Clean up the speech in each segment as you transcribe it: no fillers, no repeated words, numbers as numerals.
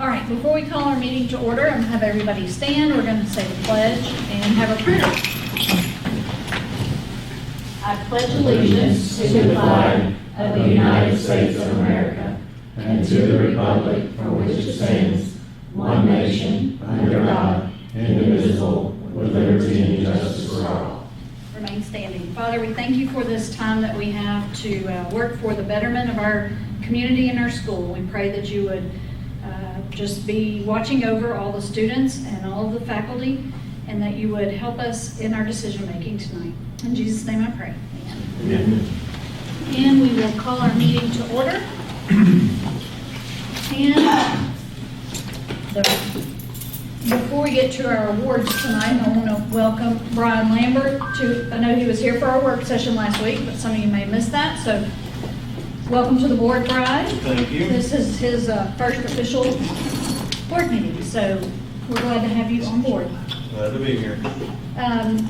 All right, before we call our meeting to order, I'm going to have everybody stand. We're going to say the pledge and have a prayer. I pledge allegiance to the flag of the United States of America and to the republic for which it stands, one nation, under God, indivisible, with liberty and justice for all. Remain standing. Father, we thank you for this time that we have to work for the betterment of our community and our school. We pray that you would just be watching over all the students and all of the faculty, and that you would help us in our decision making tonight. In Jesus' name I pray. Amen. And we will call our meeting to order. And before we get to our awards tonight, I want to welcome Brian Lambert to, I know he was here for our work session last week, but some of you may have missed that, so welcome to the board, Brian. Thank you. This is his first official board meeting, so we're glad to have you on board. Glad to be here. And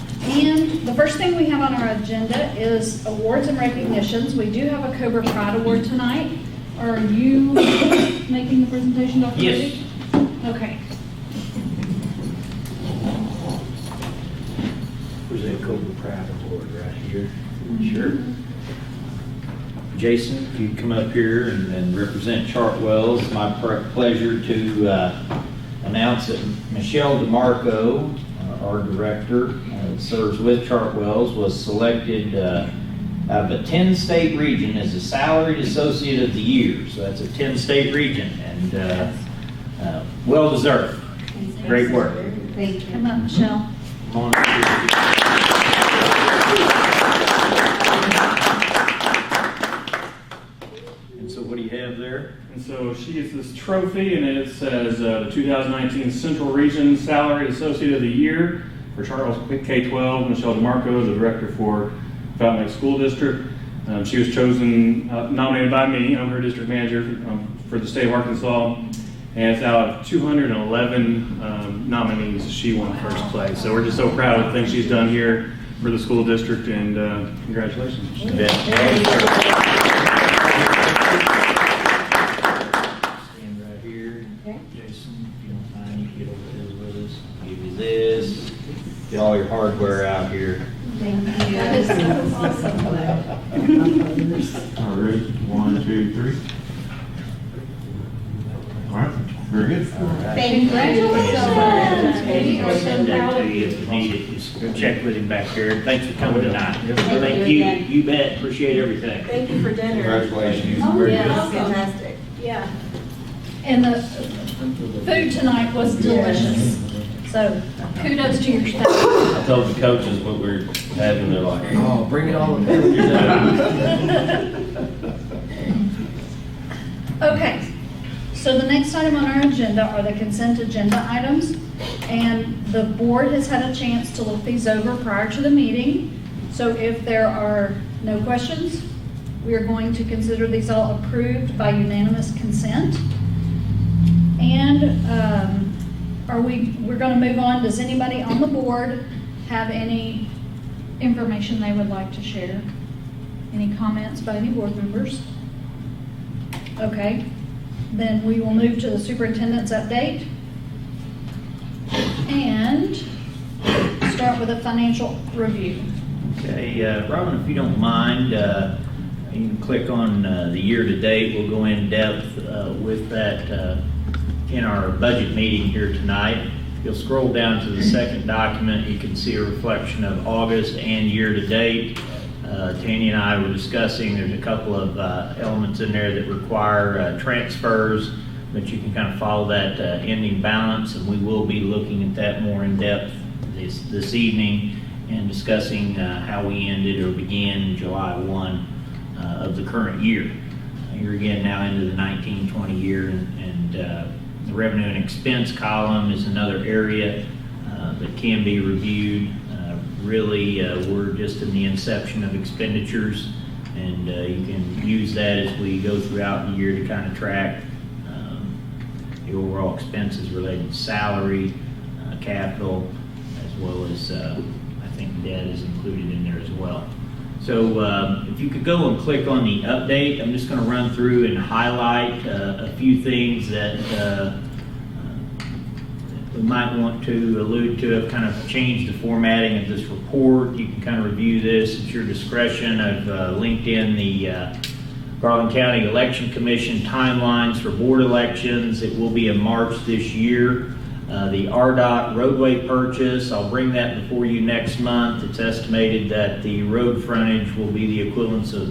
the first thing we have on our agenda is awards and recognitions. We do have a Cobra Pride Award tonight. Are you making the presentation, Dr. Yes. Reddy? Okay. There's a Cobra Pride Award right here. Sure. Jason, if you come up here and represent Chartwell's, it's my pleasure to announce that Michelle DeMarco, our director, that serves with Chartwell's, was selected out of a 10-state region as a Salaried Associate of the Year. So that's a 10-state region, and well deserved. Great work. Thank you. Come up, Michelle. Come on up. And so what do you have there? And so she gets this trophy, and it says the 2019 Central Region Salaried Associate of the Year for Charles K-12. Michelle DeMarco is the director for Fountain Lake School District. She was chosen, nominated by me. I'm her district manager for the state of Arkansas. And it's out of 211 nominees, she won first place. So we're just so proud of the things she's done here for the school district, and congratulations. Stand right here. Okay. Jason, if you don't mind, you can get over this with us. Give you this. Get all your hardware out here. Thank you. That is awesome. All right, 1, 2, 3. All right, very good. Congratulations. I'll send that to you if you need it. Just go check with him back there. Thanks for coming tonight. Thank you. You bet. Appreciate everything. Thank you for dinner. Congratulations. Oh, Very yeah. good. That's fantastic. Yeah. And the food tonight was delicious. So kudos to your staff. I told the coaches what we're having, they're like, oh, bring it all. Okay. So the next item on our agenda are the consent agenda items, and the board has had a chance to look these over prior to the meeting. So if there are no questions, we are going to consider these all approved by unanimous consent. And we're going to move on. Does anybody on the board have any information they would like to share? Any comments by any board members? Okay. Then we will move to the superintendent's update and start with a financial review. Okay, Robin, if you don't mind, you can click on the year-to-date. We'll go in depth with that in our budget meeting here tonight. If you'll scroll down to the second document, you can see a reflection of August and year-to-date. Tanya and I were discussing, there's a couple of elements in there that require transfers, but you can kind of follow that ending balance, and we will be looking at that more in depth this evening and discussing how we ended or began July 1 of the current year. You're again now into the 19-20 year, and the revenue and expense column is another area that can be reviewed. Really, we're just in the inception of expenditures, and you can use that as we go throughout the year to kind of track the overall expenses related to salary, capital, as well as I think debt is included in there as well. So if you could go and click on the update, I'm just going to run through and highlight a few things that we might want to allude to. I've kind of changed the formatting of this report. You can kind of review this at your discretion. I've linked in the Garland County Election Commission timelines for board elections. It will be in March this year. The RDOT roadway purchase, I'll bring that before you next month. It's estimated that the road frontage will be the equivalence of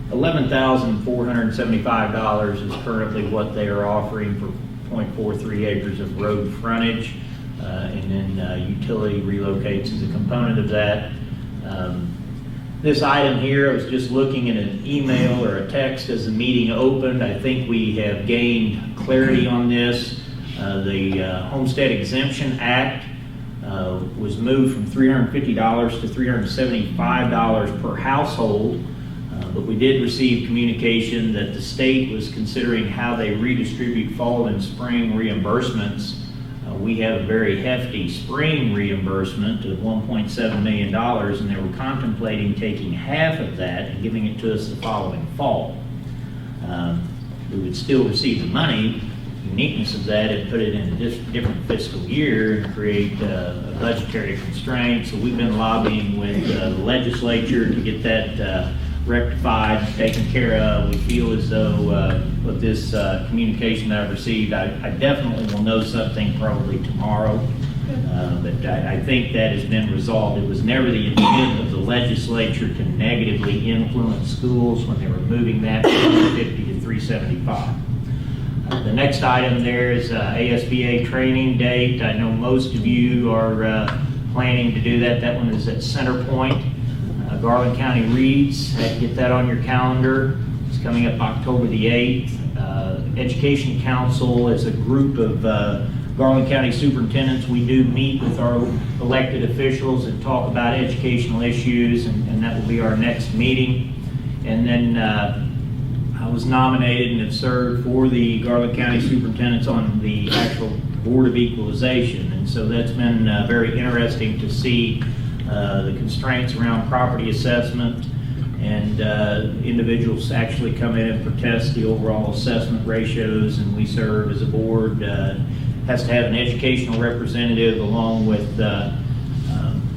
$11,475 is currently what they are offering for 0.43 acres of road frontage. And then utility relocates as a component of that. This item here, I was just looking at an email or a text as the meeting opened. I think we have gained clarity on this. The Homestead Exemption Act was moved from $350 to $375 per household, but we did receive communication that the state was considering how they redistribute fall and spring reimbursements. We have a very hefty spring reimbursement of $1.7 million, and they were contemplating taking half of that and giving it to us the following fall. We would still receive the money. The uniqueness of that is put it in a different fiscal year and create a budgetary constraint. So we've been lobbying with the legislature to get that rectified, taken care of. We feel as though with this communication that I've received, I definitely will know something probably tomorrow. But I think that has been resolved. It was never the intent of the legislature to negatively influence schools when they were moving that from 350 to 375. The next item there is ASBA training date. I know most of you are planning to do that. That one is at Center Point. Garland County Reads, get that on your calendar. It's coming up October the 8th. Education Council is a group of Garland County superintendents. We do meet with our elected officials and talk about educational issues, and that will be our next meeting. And then I was nominated and have served for the Garland County superintendents on the actual Board of Equalization, and so that's been very interesting to see the constraints around property assessment, and individuals actually come in and protest the overall assessment ratios, and we serve as a board. Has to have an educational representative along with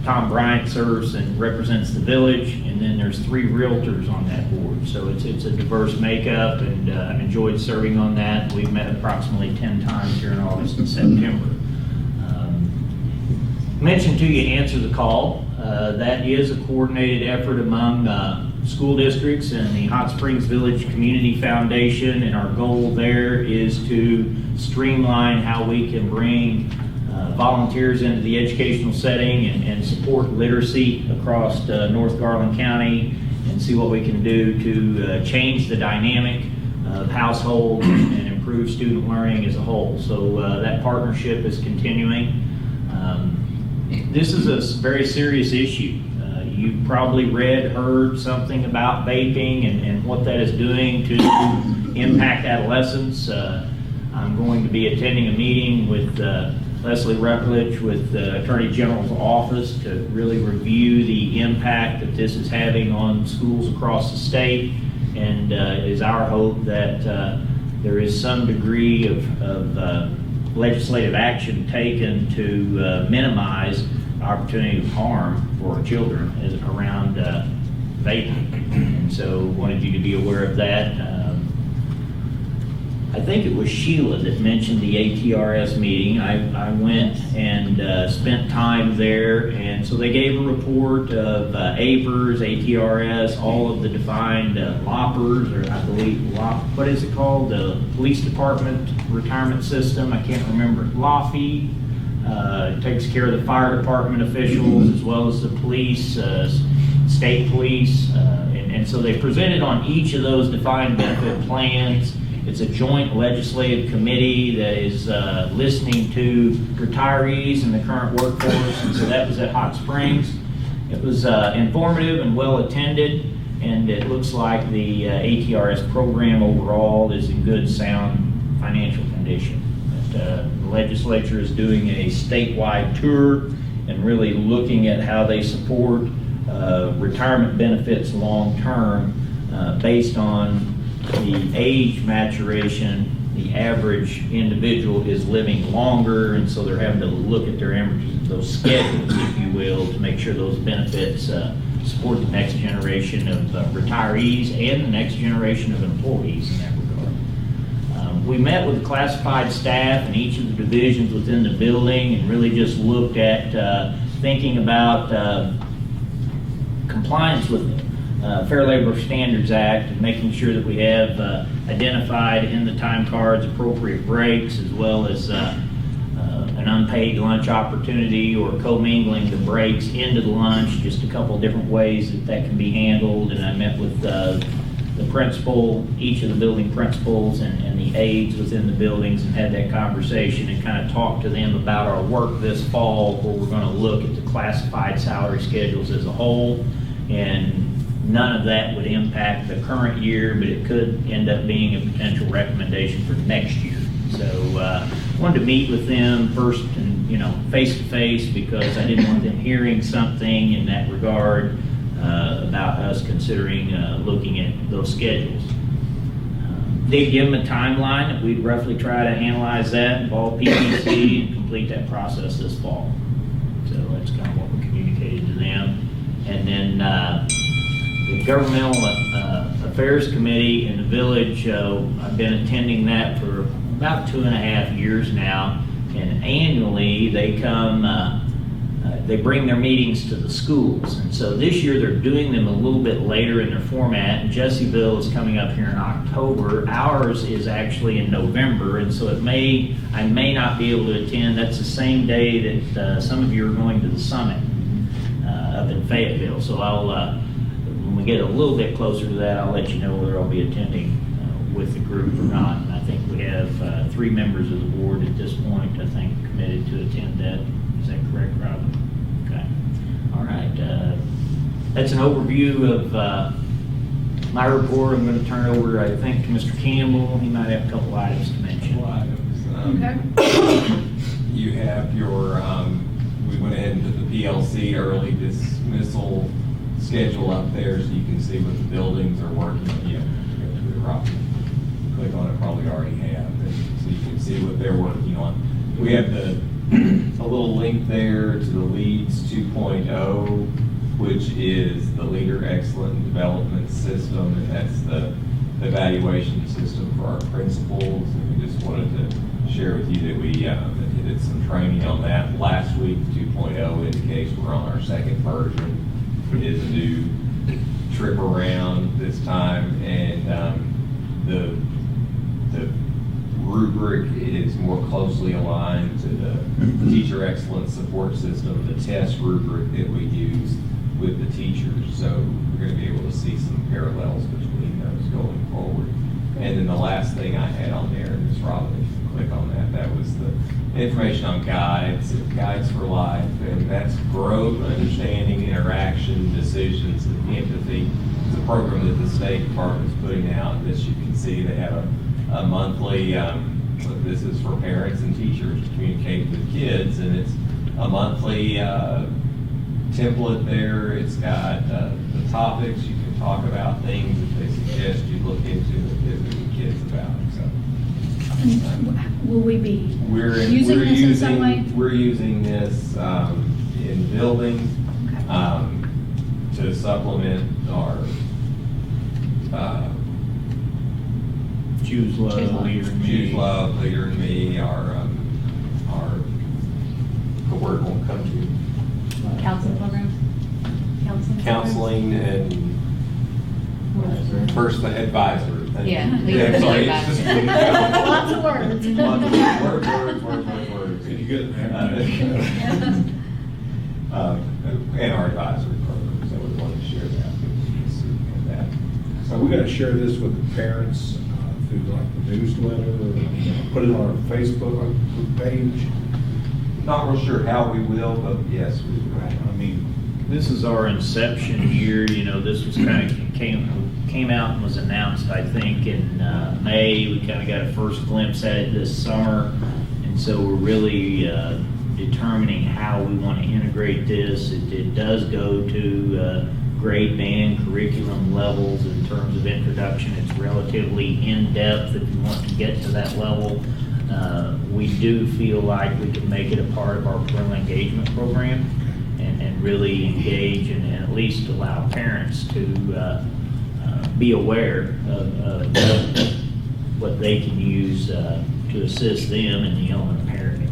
Tom Bryant serves and represents the village, and then there's 3 realtors on that board. So it's a diverse makeup, and I've enjoyed serving on that. We've met approximately 10 times here in August and September. Mentioned to you, Answer the Call. That is a coordinated effort among school districts and the Hot Springs Village Community Foundation, and our goal there is to streamline how we can bring volunteers into the educational setting and support literacy across North Garland County, and see what we can do to change the dynamic of households and improve student learning as a whole. So that partnership is continuing. This is a very serious issue. You've probably heard something about vaping and what that is doing to impact adolescents. I'm going to be attending a meeting with Leslie Rutledge with the Attorney General's office to really review the impact that this is having on schools across the state, and it is our hope that there is some degree of legislative action taken to minimize opportunity of harm for our children around vaping. And so wanted you to be aware of that. I think it was Sheila that mentioned the ATRS meeting. I went and spent time there, and so they gave a report of APERS, ATRS, all of the defined LOPers, or I believe, what is it called? The Police Department Retirement System. I can't remember. LOFI. It takes care of the fire department officials as well as the police, state police, and so they presented on each of those defined benefit plans. It's a joint legislative committee that is listening to retirees and the current workforce, and so that was at Hot Springs. It was informative and well attended, and it looks like the ATRS program overall is in good, sound financial condition. The legislature is doing a statewide tour and really looking at how they support retirement benefits long term based on the age maturation, the average individual is living longer, and so they're having to look at those schedules, if you will, to make sure those benefits support the next generation of retirees and the next generation of employees in that regard. We met with the classified staff in each of the divisions within the building and really just looked at thinking about compliance with the Fair Labor Standards Act and making sure that we have identified in the time cards appropriate breaks, as well as an unpaid lunch opportunity or commingling the breaks into the lunch, just a couple of different ways that can be handled. And I met with the principal, each of the building principals and the aides within the buildings, and had that conversation and kind of talked to them about our work this fall, where we're going to look at the classified salary schedules as a whole. And none of that would impact the current year, but it could end up being a potential recommendation for next year. So wanted to meet with them first, and face to face, because I didn't want them hearing something in that regard about us considering looking at those schedules. Did give them a timeline that we'd roughly try to analyze that, involve PPC, and complete that process this fall. So that's kind of what we communicated to them. And then the Governmental Affairs Committee in the village, I've been attending that for about 2.5 years now, and annually they come, they bring their meetings to the schools. And so this year they're doing them a little bit later in their format. Jessieville is coming up here in October. Ours is actually in November, and so I may not be able to attend. That's the same day that some of you are going to the summit up in Fayetteville. So I'll, when we get a little bit closer to that, I'll let you know whether I'll be attending with the group or not. And I think we have 3 members of the board at this point, I think, committed to attend that. Is that correct, Robin? Okay. All right. That's an overview of my report. I'm going to turn it over, I think, to Mr. Campbell. He might have a couple items to mention. Okay. You have your, we went ahead and put the PLC early dismissal schedule up there, so you can see what the buildings are working on. You go to the rock, click on it, probably already have, so you can see what they're working on. We have a little link there to the LEADS 2.0, which is the Leader Excellent Development System, and that's the evaluation system for our principals. And we just wanted to share with you that we did some training on that last week. 2.0 indicates we're on our second version. It is a new trip around this time, and the rubric is more closely aligned to the Teacher Excellence Support System, the test rubric that we use with the teachers. So we're going to be able to see some parallels between those going forward. And then the last thing I had on there, and Ms. Robin, if you click on that, that was the information on guides for life, and that's growth, understanding, interaction, decisions, and empathy. It's a program that the State Department is putting out. As you can see, they have a monthly, this is for parents and teachers to communicate with kids, and it's a monthly template there. It's got the topics. You can talk about things that they suggest you look into with kids about. Will we be We're using this in some way? We're using this in buildings to supplement our Choose Love, Leader and Me. Choose Love, Leader and Me, our word won't come to Counseling programs? counseling and first the advisor. Yeah. Sorry, it's just Lots of words. words. You good? And our advisory program, so we wanted to share that with that. So we're going to share this with the parents through like the newsletter, or put it on our Facebook page. Not real sure how we will, but yes, we will. I mean, this is our inception year. This was kind of came out and was announced, I think, in May. We kind of got a first glimpse at it this summer, and so we're really determining how we want to integrate this. It does go to grade band curriculum levels in terms of introduction. It's relatively in-depth if you want to get to that level. We do feel like we can make it a part of our parental engagement program and really engage and at least allow parents to be aware of what they can use to assist them in the element of parenting.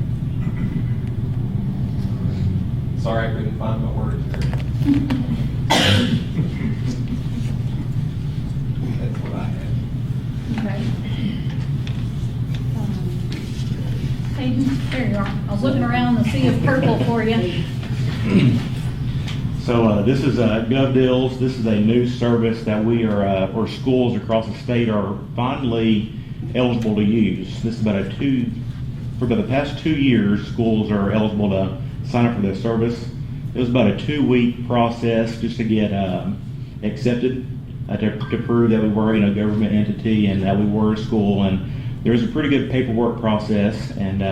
Sorry, I couldn't find my words there. That's what I had. Okay. Hayden, there you are. I was looking around the sea of purple for you. So this is GovDeals. This is a new service that we are, or schools across the state are finally eligible to use. This is for about the past 2 years, schools are eligible to sign up for this service. It was about a 2-week process just to get accepted, to prove that we were a government entity and that we were a school. And there was a pretty good paperwork process, and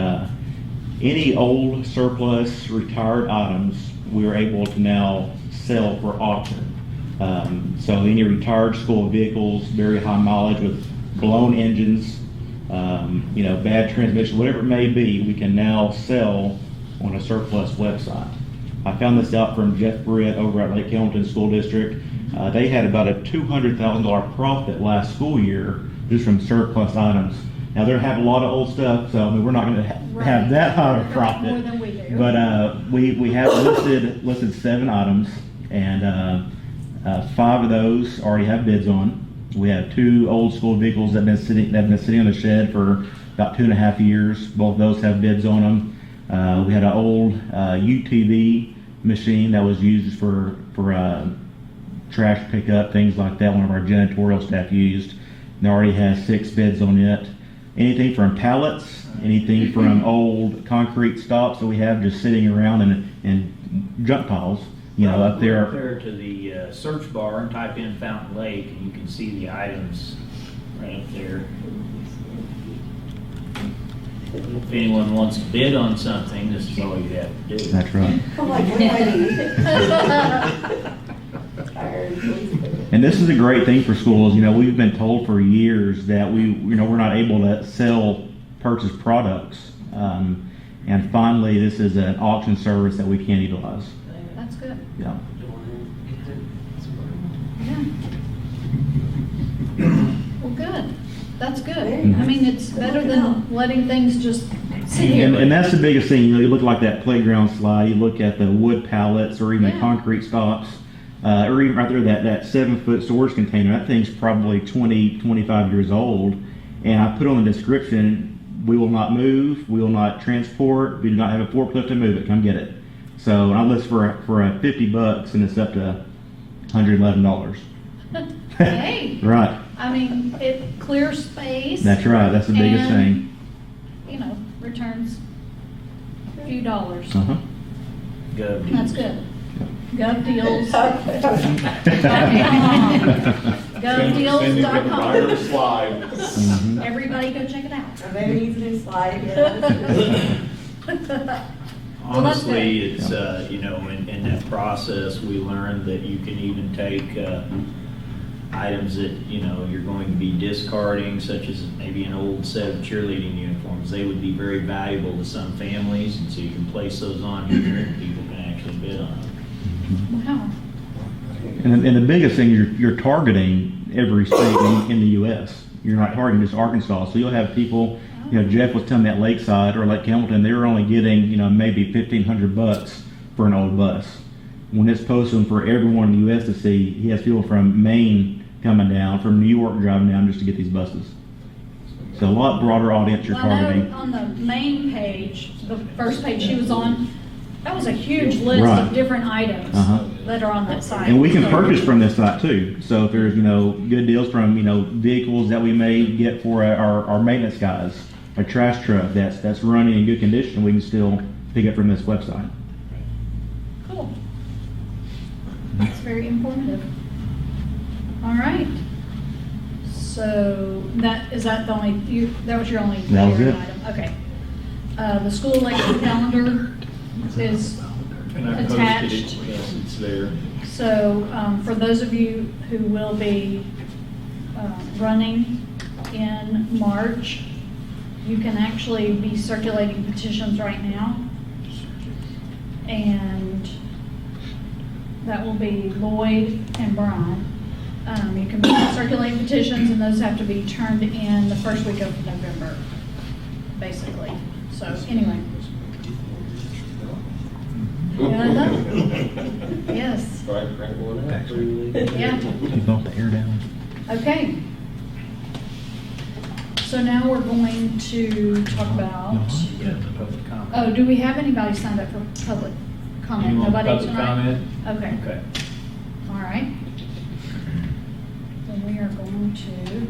any old surplus retired items we were able to now sell for auction. So any retired school vehicles, very high mileage with blown engines, bad transmission, whatever it may be, we can now sell on a surplus website. I found this out from Jeff Britt over at Lake Hamilton School District. They had about a $200,000 profit last school year just from surplus items. Now they have a lot of old stuff, so we're not going to have that high of a profit. More than we do. But we have listed 7 items, and 5 of those already have bids on. We have 2 old school vehicles that have been sitting on the shed for about 2.5 years. Both of those have bids on them. We had an old UTV machine that was used for trash pickup, things like that. One of our janitorial staff used. And already has 6 bids on it. Anything from pallets, anything from old concrete stops that we have just sitting around in junk piles, up there. Go up there to the search bar and type in Fountain Lake, and you can see the items right up there. If anyone wants to bid on something, this is all you have to do. That's right. And this is a great thing for schools. We've been told for years that we're not able to sell purchased products, and finally, this is an auction service that we can utilize. That's good. Yeah. Yeah. Well, good. That's good. I mean, it's better than letting things just sit here. And that's the biggest thing. You look like that playground slide. You look at the wood pallets or even the concrete stops. Or even right there, that 7-foot storage container, that thing's probably 20, 25 years old. And I put on the description, we will not move, we will not transport, we do not have a forklift to move it, come get it. So I list for $50 and it's up to $111. Hey. Right. I mean, it clears space. That's right, that's the biggest and, thing. Returns a few dollars. Uh-huh. Go. That's good. GovDeals.com. GovDeals.com. slide. Mhm. Everybody go check it out. A very easy slide. Honestly, it's, in that process, we learned that you can even take items that, you're going to be discarding, such as maybe an old set of cheerleading uniforms. They would be very valuable to some families, and so you can place those on here and people can actually bid on them. Wow. And the biggest thing, you're targeting every state in the U.S. You're not targeting just Arkansas. So you'll have people, Jeff was telling me at Lakeside or Lake Hamilton, they were only getting, maybe $1,500 for an old bus. When it's posted for everyone in the U.S. to see, he has people from Maine coming down, from New York driving down just to get these buses. So a lot broader audience you're Well, I know targeting. on the main page, the first page she was on, that was a huge list Right. of different items that are on that site. And we can So- purchase from this site too. So if there's, good deals from, vehicles that we may get for our maintenance guys, a trash truck that's running in good condition, we can still pick it from this website. Cool. That's very informative. All right. So that was your only That was favorite it. item? Okay. The school election calendar is And I posted attached. it, yes, it's there. So for those of you who will be running in March, you can actually be circulating petitions right now. And that will be Lloyd and Brian. You can be circulating petitions, and those have to be turned in the first week of November, basically. So anyway. Yeah, yes, Right, crank one out. yeah. You brought the air down. Okay. So now we're going to talk about, Yeah, the public comment. oh, do we have anybody signed up for public comment? You want Nobody public tonight? comment? Okay, Okay. all right. Then we are going to,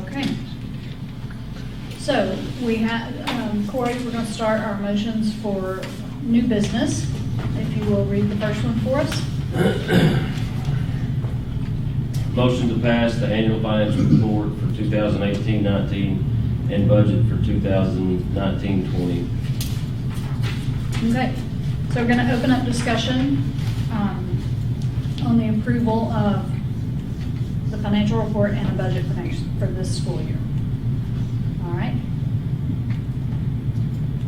okay. So we have, Corey, we're going to start our motions for new business. If you will read the first one for us. Motion to pass the annual financial report for 2018-19 and budget for 2019-20. Okay, so we're going to open up discussion on the approval of the financial report and a budget for this school year. All right.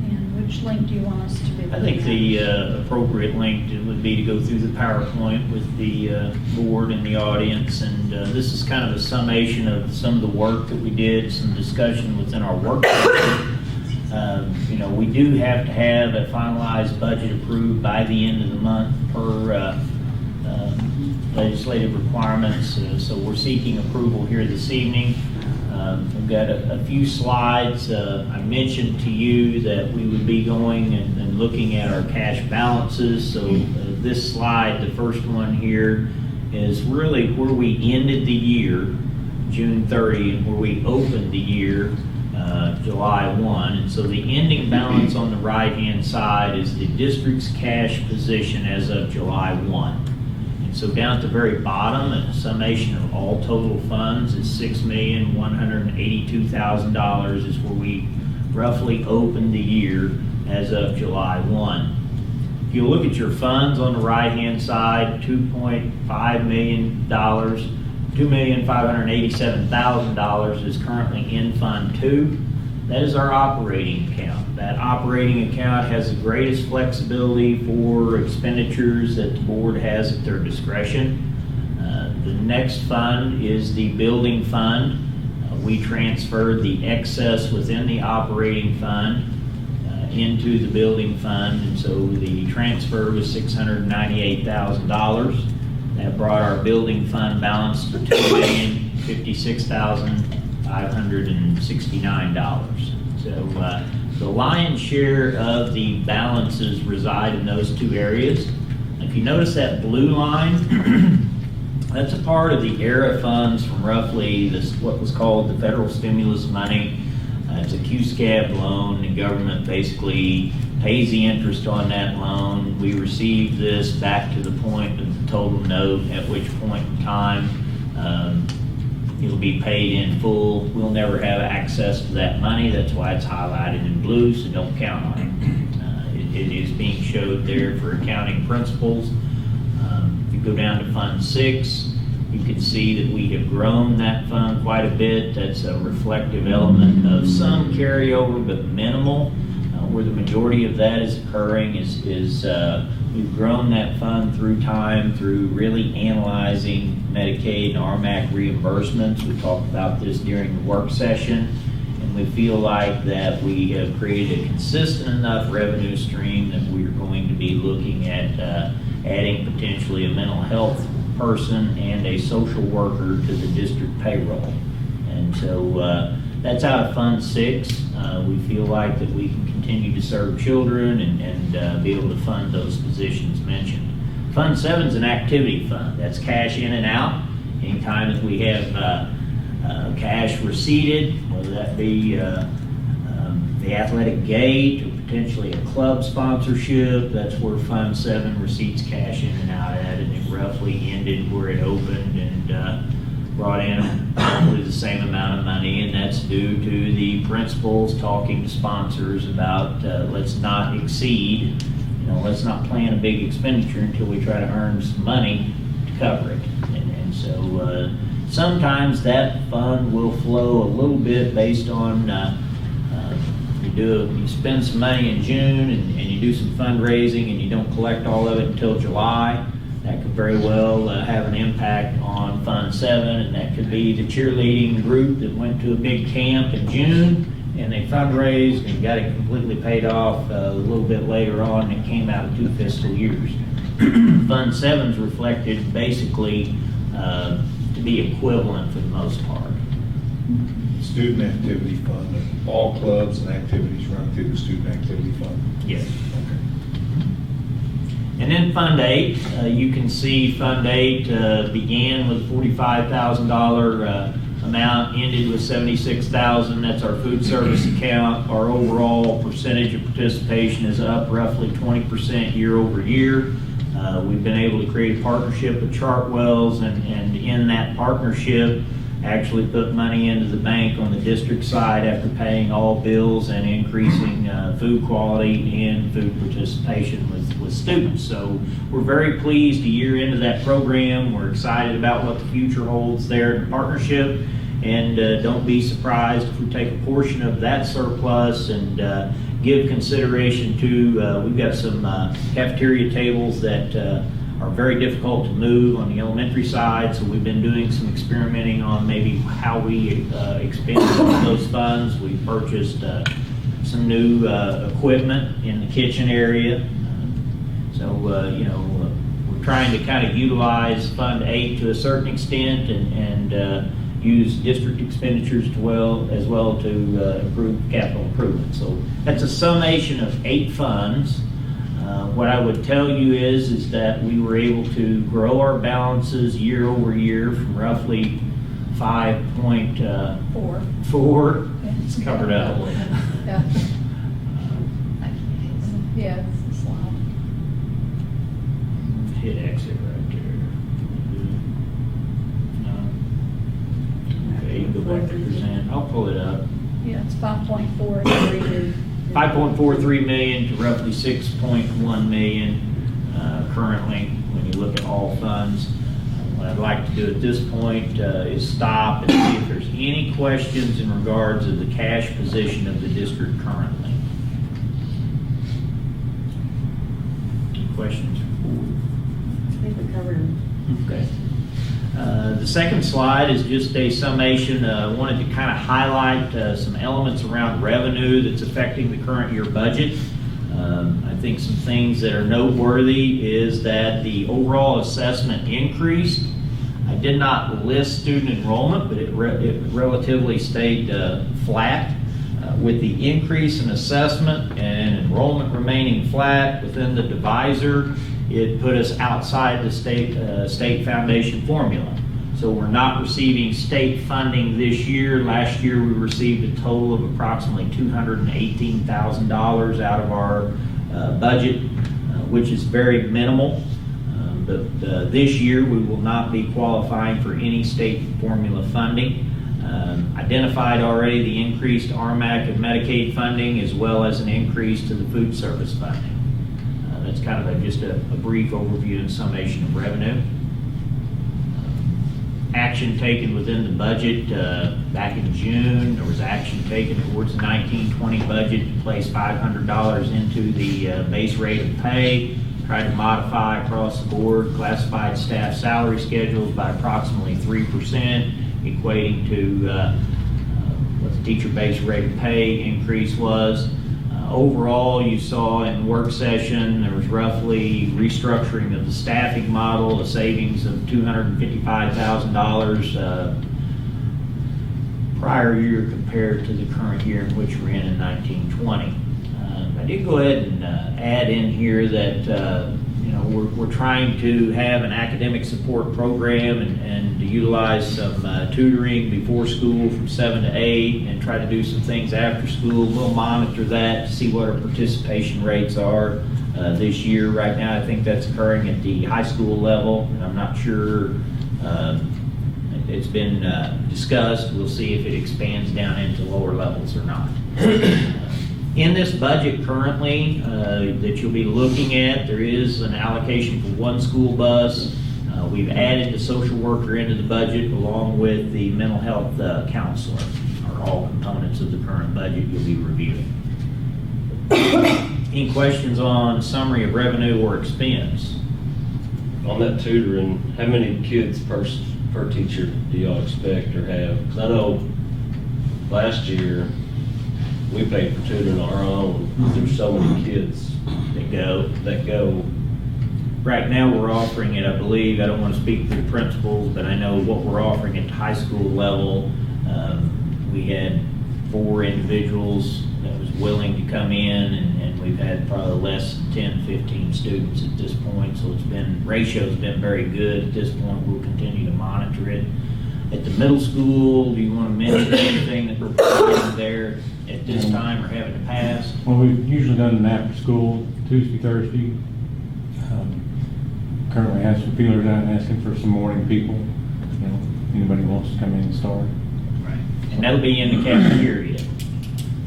And which link do you want us to be looking I think at? the appropriate link would be to go through the PowerPoint with the board and the audience. And this is kind of a summation of some of the work that we did, some discussion within our work session. You know, we do have to have a finalized budget approved by the end of the month per legislative requirements. So we're seeking approval here this evening. We've got a few slides. I mentioned to you that we would be going and looking at our cash balances. So this slide, the first one here, is really where we ended the year, June 30, and where we opened the year, July 1. And so the ending balance on the right-hand side is the district's cash position as of July 1. So down at the very bottom, a summation of all total funds is $6,182,000 is where we roughly opened the year as of July 1. If you look at your funds on the right-hand side, $2.5 million, $2,587,000 is currently in Fund 2. That is our operating account. That operating account has the greatest flexibility for expenditures that the board has at their discretion. The next fund is the building fund. We transferred the excess within the operating fund into the building fund, and so the transfer was $698,000. That brought our building fund balance to $2,056,569. So the lion's share of the balances reside in those two areas. If you notice that blue line, that's a part of the ERA funds from roughly what was called the federal stimulus money. It's a QSCAB loan. The government basically pays the interest on that loan. We receive this back to the point of the total note, at which point in time it'll be paid in full. We'll never have access to that money. That's why it's highlighted in blue, so don't count on it. It is being showed there for accounting principles. If you go down to Fund 6, you can see that we have grown that fund quite a bit. That's a reflective element of some carryover, but minimal. Where the majority of that is occurring is we've grown that fund through time through really analyzing Medicaid and RMAC reimbursements. We talked about this during the work session, and we feel like that we have created a consistent enough revenue stream that we're going to be looking at adding potentially a mental health person and a social worker to the district payroll. And so that's out of Fund 6. We feel like that we can continue to serve children and be able to fund those positions mentioned. Fund 7 is an activity fund. That's cash in and out. Anytime that we have cash receipted, whether that be the athletic gate or potentially a club sponsorship, that's where Fund 7 receipts cash in and out at, and it roughly ended where it opened and brought in probably the same amount of money, and that's due to the principals, talking to sponsors about, let's not exceed, let's not plan a big expenditure until we try to earn some money to cover it. And so sometimes that fund will flow a little bit based on, you spend some money in June and you do some fundraising and you don't collect all of it until July. That could very well have an impact on Fund 7, and that could be the cheerleading group that went to a big camp in June and they fundraised and got it completely paid off a little bit later on, and it came out of 2 fiscal years. Fund 7's reflected basically to be equivalent for the most part. Student activity fund, and all clubs and activities run through the student activity fund? Yes. Okay. And then Fund 8, you can see Fund 8 began with $45,000 amount, ended with $76,000. That's our food service account. Our overall percentage of participation is up roughly 20% year over year. We've been able to create a partnership with Chartwells, and in that partnership, actually put money into the bank on the district side after paying all bills and increasing food quality and food participation with students. So we're very pleased a year into that program. We're excited about what the future holds there in the partnership, and don't be surprised if we take a portion of that surplus and give consideration to, we've got some cafeteria tables that are very difficult to move on the elementary side, so we've been doing some experimenting on maybe how we expand those funds. We purchased some new equipment in the kitchen area. We're trying to kind of utilize Fund 8 to a certain extent and use district expenditures as well to improve capital improvement. So that's a summation of 8 funds. What I would tell you is that we were able to grow our balances year over year from roughly 5.4. It's covered up. Yeah. Yeah, it's a slide. Hit exit right there. No. Okay, you can go back to present. I'll pull it up. Yeah, it's 5.43. 5.43 million to roughly 6.1 million currently when you look at all funds. What I'd like to do at this point is stop and see if there's any questions in regards to the cash position of the district currently. Any questions? I think we covered them. Okay. The second slide is just a summation. I wanted to kind of highlight some elements around revenue that's affecting the current year budget. I think some things that are noteworthy is that the overall assessment increased. I did not list student enrollment, but it relatively stayed flat. With the increase in assessment and enrollment remaining flat within the divisor, it put us outside the state foundation formula. So we're not receiving state funding this year. Last year we received a total of approximately $218,000 out of our budget, which is very minimal. But this year we will not be qualifying for any state formula funding. Identified already the increased RMAC and Medicaid funding, as well as an increase to the food service funding. That's kind of just a brief overview and summation of revenue. Action taken within the budget back in June. There was action taken towards the 1920 budget to place $500 into the base rate of pay, tried to modify across the board classified staff salary schedules by approximately 3%, equating to what the teacher base rate of pay increase was. Overall, you saw in work session, there was roughly restructuring of the staffing model, a savings of $255,000 prior year compared to the current year in which we're in 1920. I did go ahead and add in here that we're trying to have an academic support program and to utilize some tutoring before school from 7 to 8 and try to do some things after school. We'll monitor that to see what our participation rates are this year. Right now, I think that's occurring at the high school level, and I'm not sure. It's been discussed. We'll see if it expands down into lower levels or not. In this budget currently that you'll be looking at, there is an allocation for one school bus. We've added the social worker into the budget along with the mental health counselor, are all components of the current budget you'll be reviewing. Any questions on summary of revenue or expense? On that tutoring, how many kids per teacher do y'all expect or have? 'Cause I know last year, we paid for tutoring on our own. There's so many kids That go. that go. Right now, we're offering it, I believe, I don't want to speak for the principals, but I know what we're offering at the high school level. We had 4 individuals that was willing to come in, and we've had probably less than 10, 15 students at this point. So ratio's been very good at this point. We'll continue to monitor it. At the middle school, do you want to mention anything that we're putting there at this time or have in the past? Well, we've usually done an after-school, Tuesday, Thursday. Currently have some feelers out asking for some morning people. You know, anybody wants to come in and start. Right. And that'll be in the cafeteria.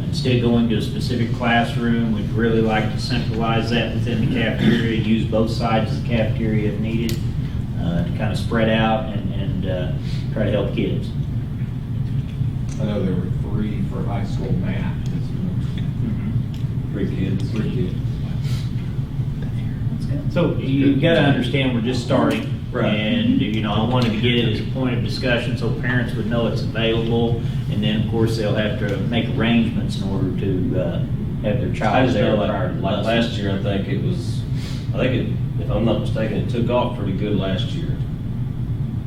Instead of going to a specific classroom, we'd really like to centralize that within the cafeteria, use both sides of the cafeteria if needed, to kind of spread out and try to help kids. I know there were 3 for high school math. 3 kids. So you got to understand, we're just starting. Right. And, I wanted to get it as a point of discussion so parents would know it's available. And then, of course, they'll have to make arrangements in order to have their I child just there know prior to like lesson. last year, I think if I'm not mistaken, it took off pretty good last year.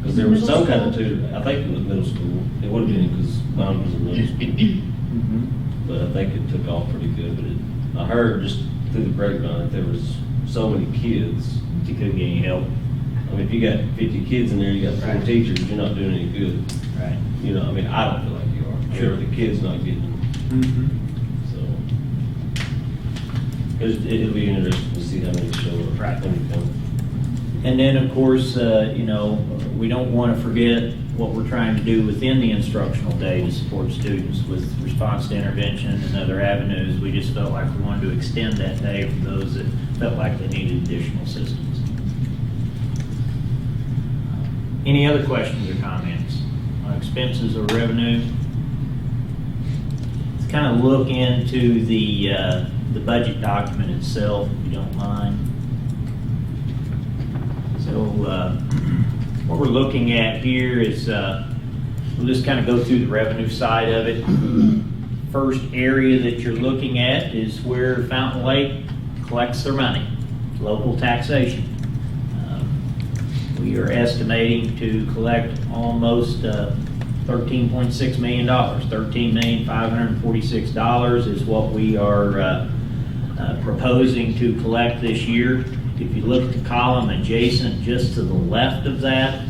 Because there was some kind of tutor, I think it was middle school. It would have been because mine was in middle school. Mhm. But I think it took off pretty good. But I heard just through the grapevine that there was so many kids. You couldn't get any help. I mean, if you got 50 kids in there, you got 4 Right. teachers, you're not doing any good. Right. I mean, I don't feel like you are. Sure. The kid's not getting them. So it'll be interesting to see how many show up. Right. How many come. And then, of course, we don't want to forget what we're trying to do within the instructional day to support students with response to intervention and other avenues. We just felt like we wanted to extend that day for those that felt like they needed additional assistance. Any other questions or comments on expenses or revenue? Let's kind of look into the budget document itself, if you don't mind. So what we're looking at here is we'll just kind of go through the revenue side of it. First area that you're looking at is where Fountain Lake collects their money, local taxation. We are estimating to collect almost $13.6 million. $13,546 is what we are proposing to collect this year. If you look at the column adjacent just to the left of that,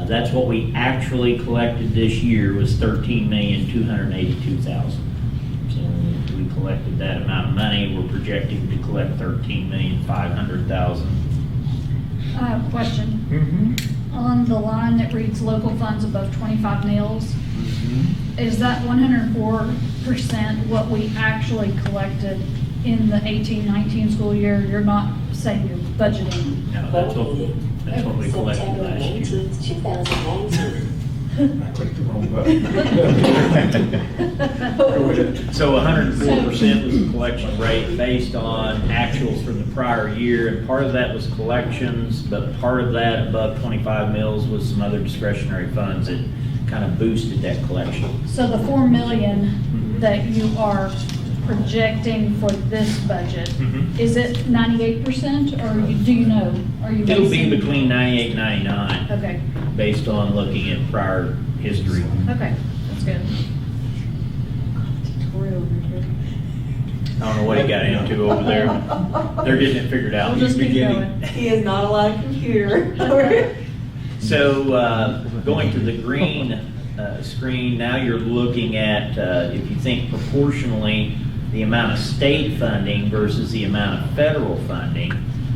that's what we actually collected this year was $13,282,000. So if we collected that amount of money, we're projecting to collect $13,500,000. I have a question. On the line that reads local funds above 25 mils, is that 104% what we actually collected in the 18-19 school year? You're not saying you're budgeting? No, that's what we collected last year. 2019. I clicked the wrong button. So 104% was the collection rate based on actuals from the prior year, and part of that was collections, but part of that above 25 mils was some other discretionary funds that kind of boosted that collection. So the 4 million that you are projecting for this budget, is it 98% or do you know? Are you It'll be basing- between 98 and 99 Okay, based on looking at prior history. okay, that's good. I don't know what he got into over there. They're getting it figured out. We'll just keep going. He is not allowed a computer. So going to the green screen, now you're looking at, if you think proportionally, the amount of state funding versus the amount of federal funding.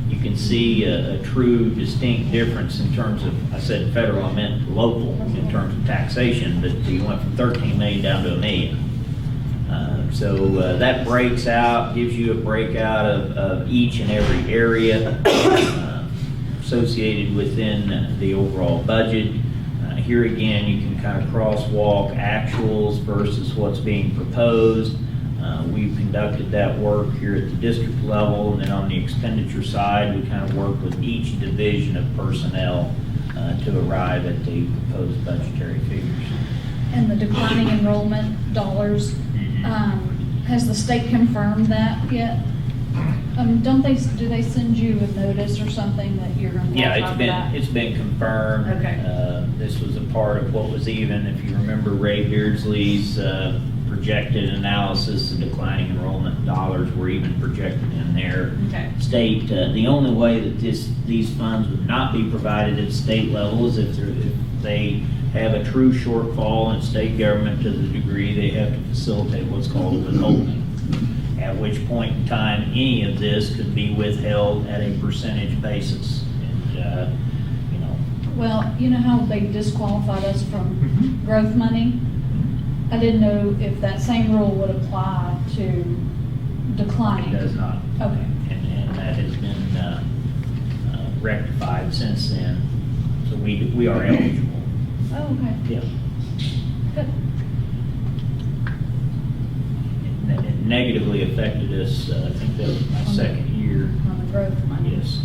you can see a true distinct difference in terms of, I said federal, I meant local, in terms of taxation, but you went from 13 million down to $1 million. So that breaks out, gives you a breakout of each and every area associated within the overall budget. Here again, you can kind of crosswalk actuals versus what's being proposed. We've conducted that work here at the district level, and then on the expenditure side, we kind of work with each division of personnel to arrive at the proposed budgetary figures. And the declining enrollment dollars, has the state confirmed that yet? Do they send you a notice or something that you're going to Yeah, qualify for that? it's been confirmed. Okay. This was a part of what was even, if you remember Ray Beardsley's projected analysis, the declining enrollment dollars were even projected in there. Okay. State, the only way that these funds would not be provided at state level is if they have a true shortfall in state government to the degree they have to facilitate what's called a withholding. At which point in time, any of this could be withheld at a percentage basis. And, Well, you know how they disqualified us from growth money? I didn't know if that same rule would apply to declining. it does not. Okay. And that has been rectified since then. So we are eligible. Oh, okay. Yeah. Good. It negatively affected us, I think that was my second year. On the growth money. Yes.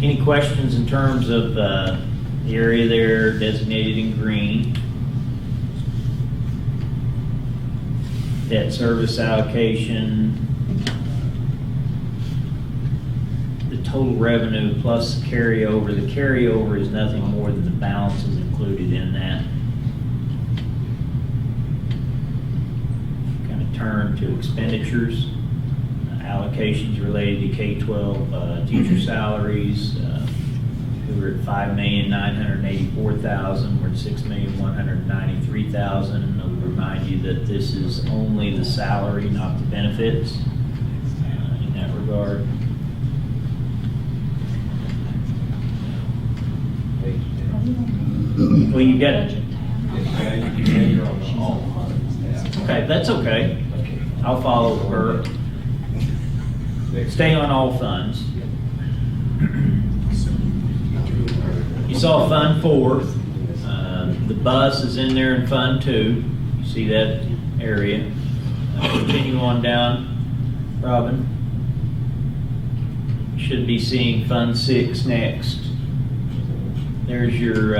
Any questions in terms of the area there designated in green? Debt service allocation, the total revenue plus the carryover. The carryover is nothing more than the balances included in that. Kind of turn to expenditures. Allocations related to K-12 teacher salaries. We were at $5,984,000. We're at $6,193,000. I'll remind you that this is only the salary, not the benefits. In that regard. Well, you got it. Okay, that's okay. I'll follow her. Stay on all funds. You saw Fund 4. The bus is in there in Fund 2. You see that area. Continue on down, Robin. You should be seeing Fund 6 next. There's your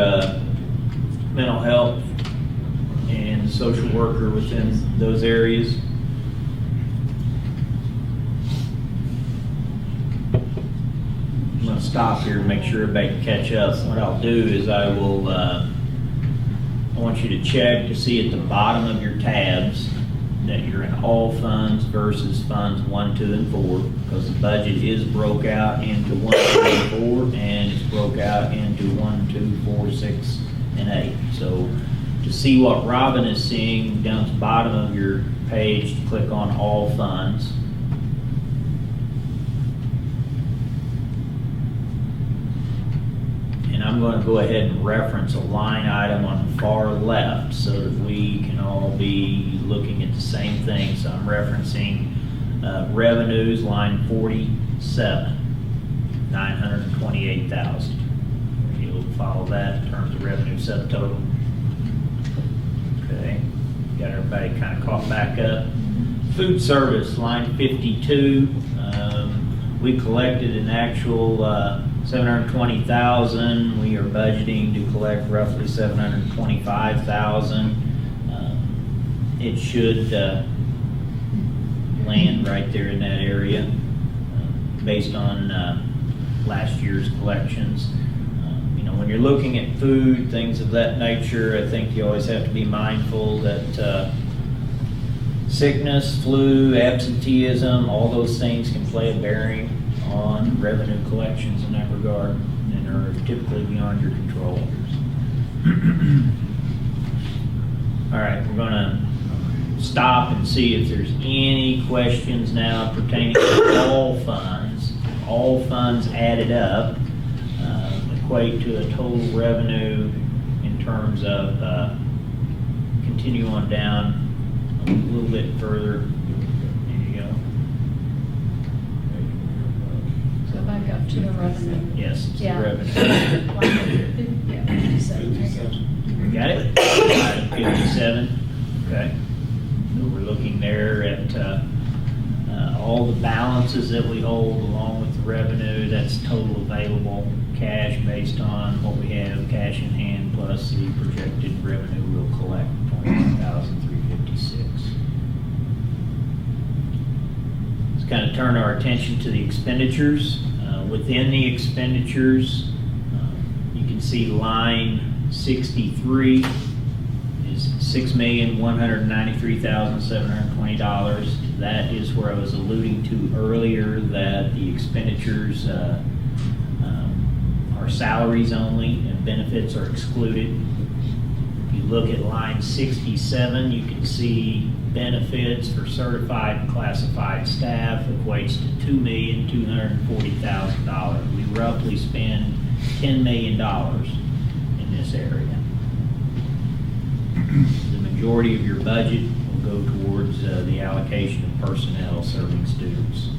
mental health and social worker within those areas. I'm going to stop here and make sure everybody can catch up. What I'll do is I want you to check to see at the bottom of your tabs that you're in all funds versus funds 1, 2, and 4, because the budget is broke out into 1, 2, and 4, and it's broke out into 1, 2, 4, 6, and 8. So to see what Robin is seeing, down at the bottom of your page, click on all funds. And I'm going to go ahead and reference a line item on the far left so that we can all be looking at the same thing. So I'm referencing revenues, line 47, 928,000. You'll follow that in terms of revenue subtotal. Okay, got everybody kind of caught back up. Food service, line 52. We collected an actual $720,000. We are budgeting to collect roughly $725,000. It should land right there in that area based on last year's collections. When you're looking at food, things of that nature, I think you always have to be mindful that sickness, flu, absenteeism, all those things can play a bearing on revenue collections in that regard and are typically beyond your control. All right, we're going to stop stop and see if there's any questions now pertaining to all funds added up, equate to a total revenue in terms of, continue on down a little bit further. There you go. Go back up to the revenue. Yes, it's the Yeah. revenue. Yeah, 57, there you go. Got it? 57, okay. So we're looking there at all the balances that we hold along with the revenue. That's total available cash based on what we have, cash in hand plus the projected revenue we'll collect, 21,356. Let's kind of turn our attention to the expenditures. Within the expenditures, you can see line 63 is $6,193,720. That is where I was alluding to earlier that the expenditures are salaries only and benefits are excluded. If you look at line 67, you can see benefits for certified and classified staff equates to $2,240,000. We roughly spend $10 million in this area. The majority of your budget will go towards the allocation of personnel serving students.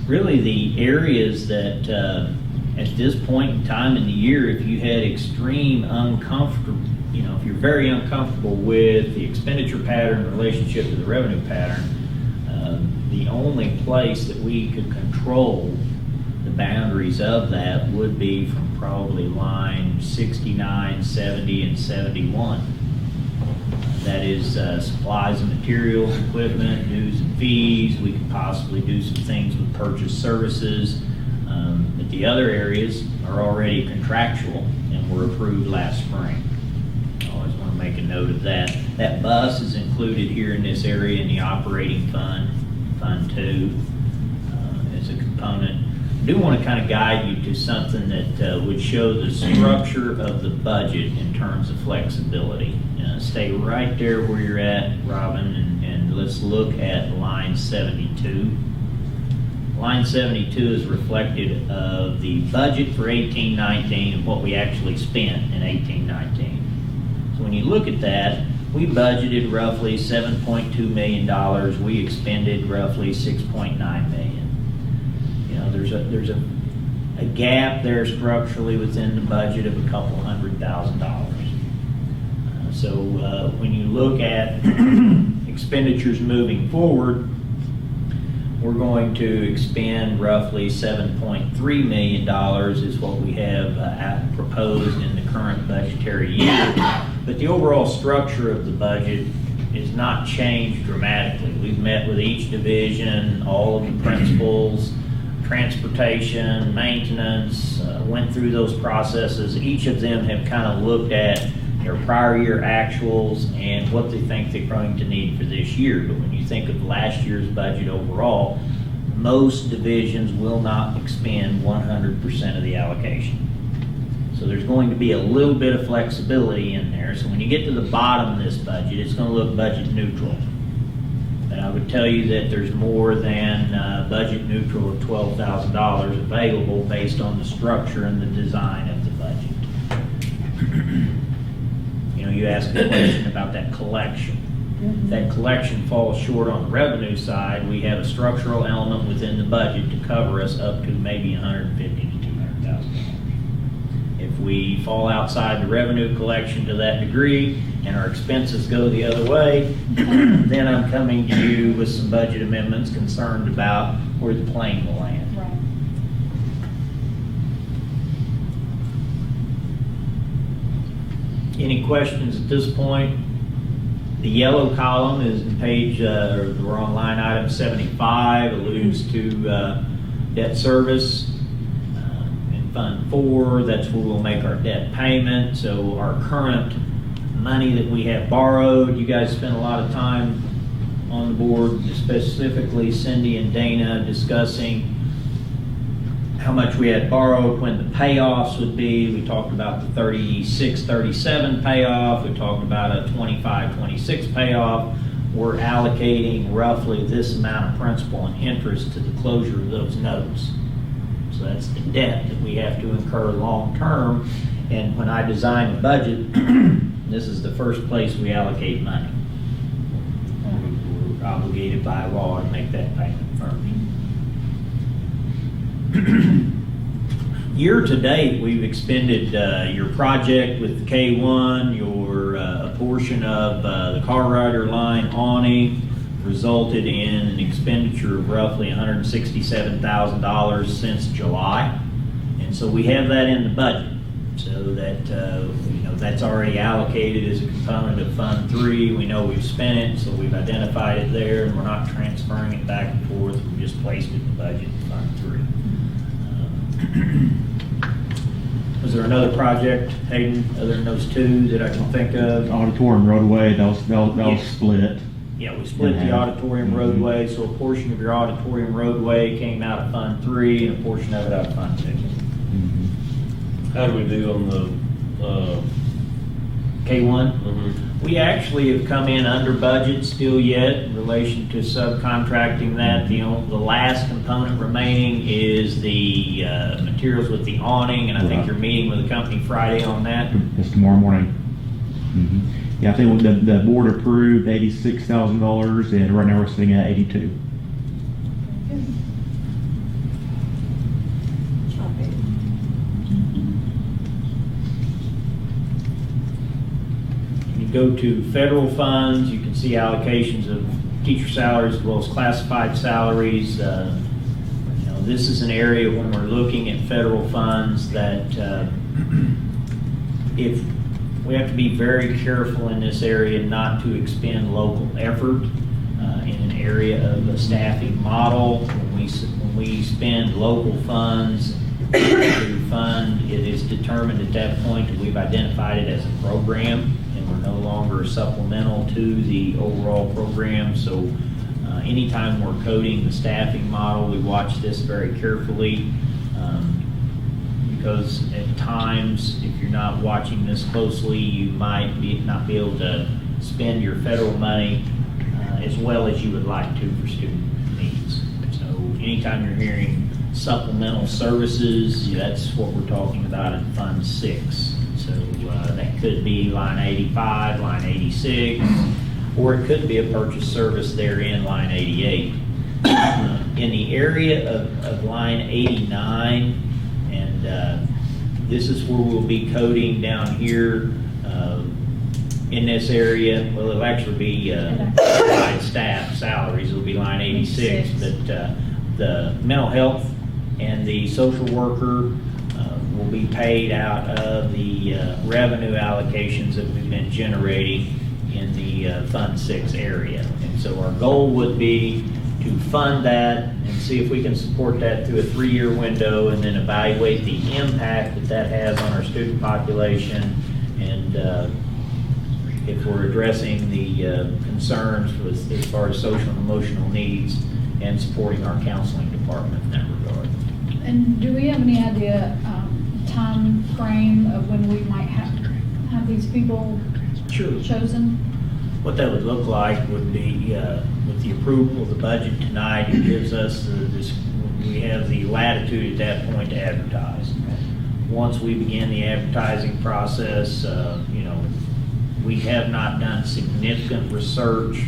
Really, the areas that at this point in time in the year, if you had extreme uncomfortable, if you're very uncomfortable with the expenditure pattern in relationship to the revenue pattern, the only place that we could control the boundaries of that would be from probably line 69, 70, and 71. That is supplies and materials, equipment, dues and fees. We could possibly do some things with purchase services. But the other areas are already contractual and were approved last spring. I always want to make a note of that. That bus is included here in this area in the operating fund, Fund 2, as a component. I do want to kind of guide you to something that would show the structure of the budget in terms of flexibility. Stay right there where you're at, Robin, and let's look at line 72. Line 72 is reflected of the budget for 18-19 and what we actually spent in 18-19. So when you look at that, we budgeted roughly $7.2 million. We expended roughly $6.9 million. There's a gap there structurally within the budget of a couple $100,000. So when you look at expenditures moving forward, we're going to expend roughly $7.3 million is what we have proposed in the current budgetary year. But the overall structure of the budget is not changed dramatically. We've met with each division, all of the principals, transportation, maintenance, went through those processes. Each of them have kind of looked at their prior year actuals and what they think they're going to need for this year. But when you think of last year's budget overall, most divisions will not expend 100% of the allocation. So there's going to be a little bit of flexibility in there. So when you get to the bottom of this budget, it's going to look budget neutral. And I would tell you that there's more than budget neutral of $12,000 available based on the structure and the design of the budget. You asked a question about that collection. If that collection falls short on the revenue side, we have a structural element within the budget to cover us up to maybe $150,000 to $200,000. If we fall outside the revenue collection to that degree and our expenses go the other way, then I'm coming to you with some budget amendments concerned about where the plane will land. Right. Any questions at this point? The yellow column is in page, we're on line item 75, alludes to debt service. In Fund 4, that's where we'll make our debt payment. So our current money that we have borrowed, you guys spent a lot of time on the board, specifically Cindy and Dana, discussing how much we had borrowed, when the payoffs would be. We talked about the 36, 37 payoff. We talked about a 25, 26 payoff. We're allocating roughly this amount of principal and interest to the closure of those notes. So that's the debt that we have to incur long-term. And when I design a budget, this is the first place we allocate money. We're obligated by law to make that payment first. Year to date, we've expended your project with the K1, a portion of the car rider line awning, resulted in an expenditure of roughly $167,000 since July. And so we have that in the budget, so that that's already allocated as a component of Fund 3. We know we've spent it, so we've identified it there, and we're not transferring it back and forth. We just placed it in the budget in Fund 3. Was there another project, Hayden, other than those two that I can think of? Auditorium roadway, that was split. Yeah, we split the auditorium roadway, so a portion of your auditorium roadway came out of Fund 3 and a portion of it out of Fund 2. How do we do on the, K1? We actually have come in under budget still yet in relation to subcontracting that. The last component remaining is the materials with the awning, and I think you're meeting with the company Friday on that. It's tomorrow morning. Yeah, I think the board approved $86,000, and right now we're sitting at 82. Go to federal funds, you can see allocations of teacher salaries as well as classified salaries. This is an area when we're looking at federal funds that if we have to be very careful in this area not to expend local effort in an area of a staffing model. When we spend local funds to fund, it is determined at that point that we've identified it as a program, and we're no longer supplemental to the overall program. So anytime we're coding the staffing model, we watch this very carefully, because at times, if you're not watching this closely, you might not be able to spend your federal money as well as you would like to for student needs. So anytime you're hearing supplemental services, that's what we're talking about in Fund 6. So that could be line 85, line 86, or it could be a purchase service there in line 88. In the area of line 89, and this is where we'll be coding down here in this area. Well, it'll actually be staff salaries. It'll be line 86, but the mental health and the social worker will be paid out of the revenue allocations that we've been generating in the Fund 6 area. And so our goal would be to fund that and see if we can support that through a 3-year window, and then evaluate the impact that has on our student population, and if we're addressing the concerns with, as far as social and emotional needs, and supporting our counseling department in that regard. And do we have any idea, time frame of when we might have these people chosen? What that would look like would be, with the approval of the budget tonight, it gives us we have the latitude at that point to advertise. Once we begin the advertising process, we have not done significant research.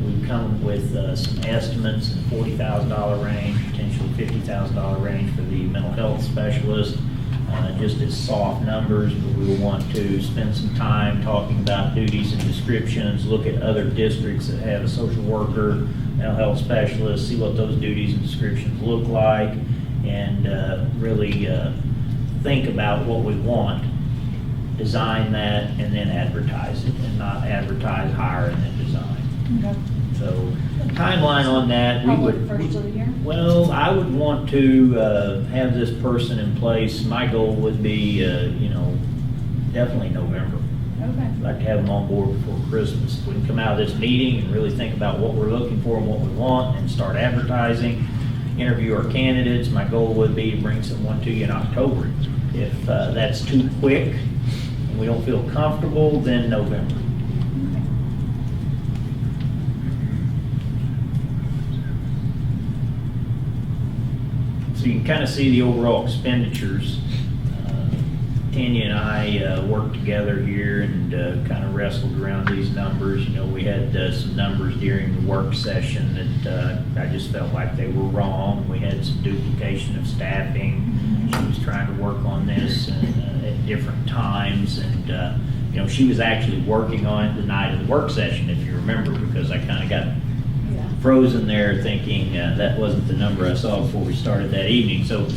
We've come with some estimates in the $40,000 range, potentially $50,000 range for the mental health specialist, just as soft numbers, but we will want to spend some time talking about duties and descriptions, look at other districts that have a social worker, mental health specialist, see what those duties and descriptions look like, and really think about what we want, design that, and then advertise it, and not advertise, hire, and then design. Okay. So timeline on that, we Probably would. first of the year? Well, I would want to have this person in place. My goal would be, definitely November. Okay. I'd like to have them on board before Christmas. We can come out of this meeting and really think about what we're looking for and what we want, and start advertising. interview our candidates. My goal would be to bring someone to you in October. If that's too quick and we don't feel comfortable, then November. So you can kind of see the overall expenditures. Tanya and I worked together here and kind of wrestled around these numbers. You know, we had some numbers during the work session that I just felt like they were wrong. We had some duplication of staffing. She was trying to work on this at different times, and you know, she was actually working on it the night of the work session, if you remember, because I kind of got frozen there thinking that wasn't the number I saw before we started that evening. So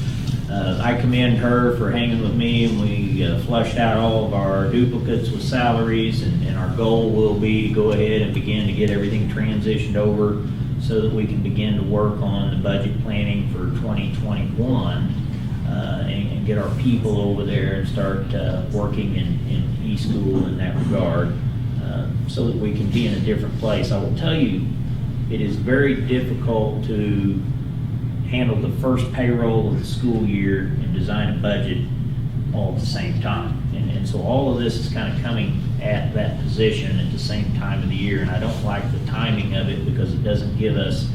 I commend her for hanging with me, and we flushed out all of our duplicates with salaries, and our goal will be to go ahead and begin to get everything transitioned over so that we can begin to work on the budget planning for 2021 and get our people over there and start working in e-school in that regard so that we can be in a different place. I will tell you, it is very difficult to handle the first payroll of the school year and design a budget all at the same time. And so all of this is kind of coming at that position at the same time of the year, and I don't like the timing of it because it doesn't give us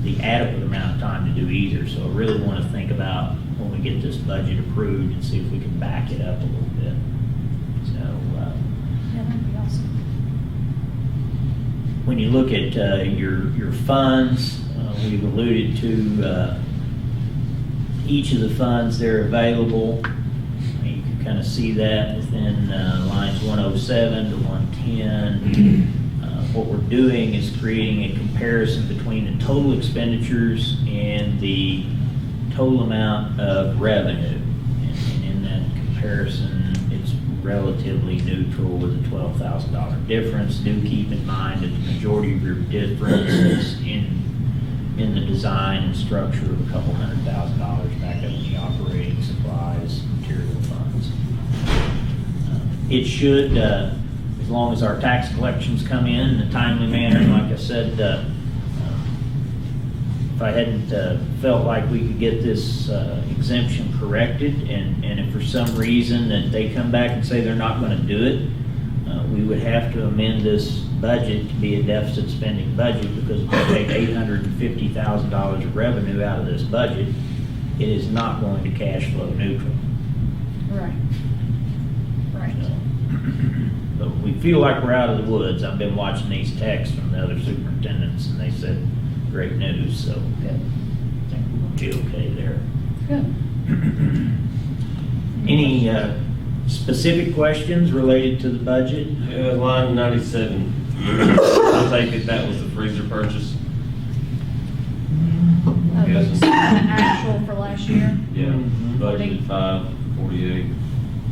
the adequate amount of time to do either. So I really want to think about when we get this budget approved and see if we can back it up a little bit. So Yeah, that'd be awesome. when you look at your funds, we've alluded to each of the funds that are available. You can kind of see that within lines 107 to 110. What we're doing is creating a comparison between the total expenditures and the total amount of revenue. And in that comparison, it's relatively neutral with a $12,000 difference. Do keep in mind that the majority of your difference is in the design and structure of a couple $100,000 back up in the operating supplies, material funds. It should, as long as our tax collections come in a timely manner, and like I said, if I hadn't felt like we could get this exemption corrected, and if for some reason that they come back and say they're not going to do it, we would have to amend this budget to be a deficit spending budget, because if we take $850,000 of revenue out of this budget, it is not going to cash flow neutral. Right. Right. But we feel like we're out of the woods. I've been watching these texts from the other superintendents, and they said, great news, so Good. I think we're going to be okay there. Good. Any specific questions related to the budget? Line 97. I take it that was the freezer purchase? The actual for last year, Yeah. Budgeted 548.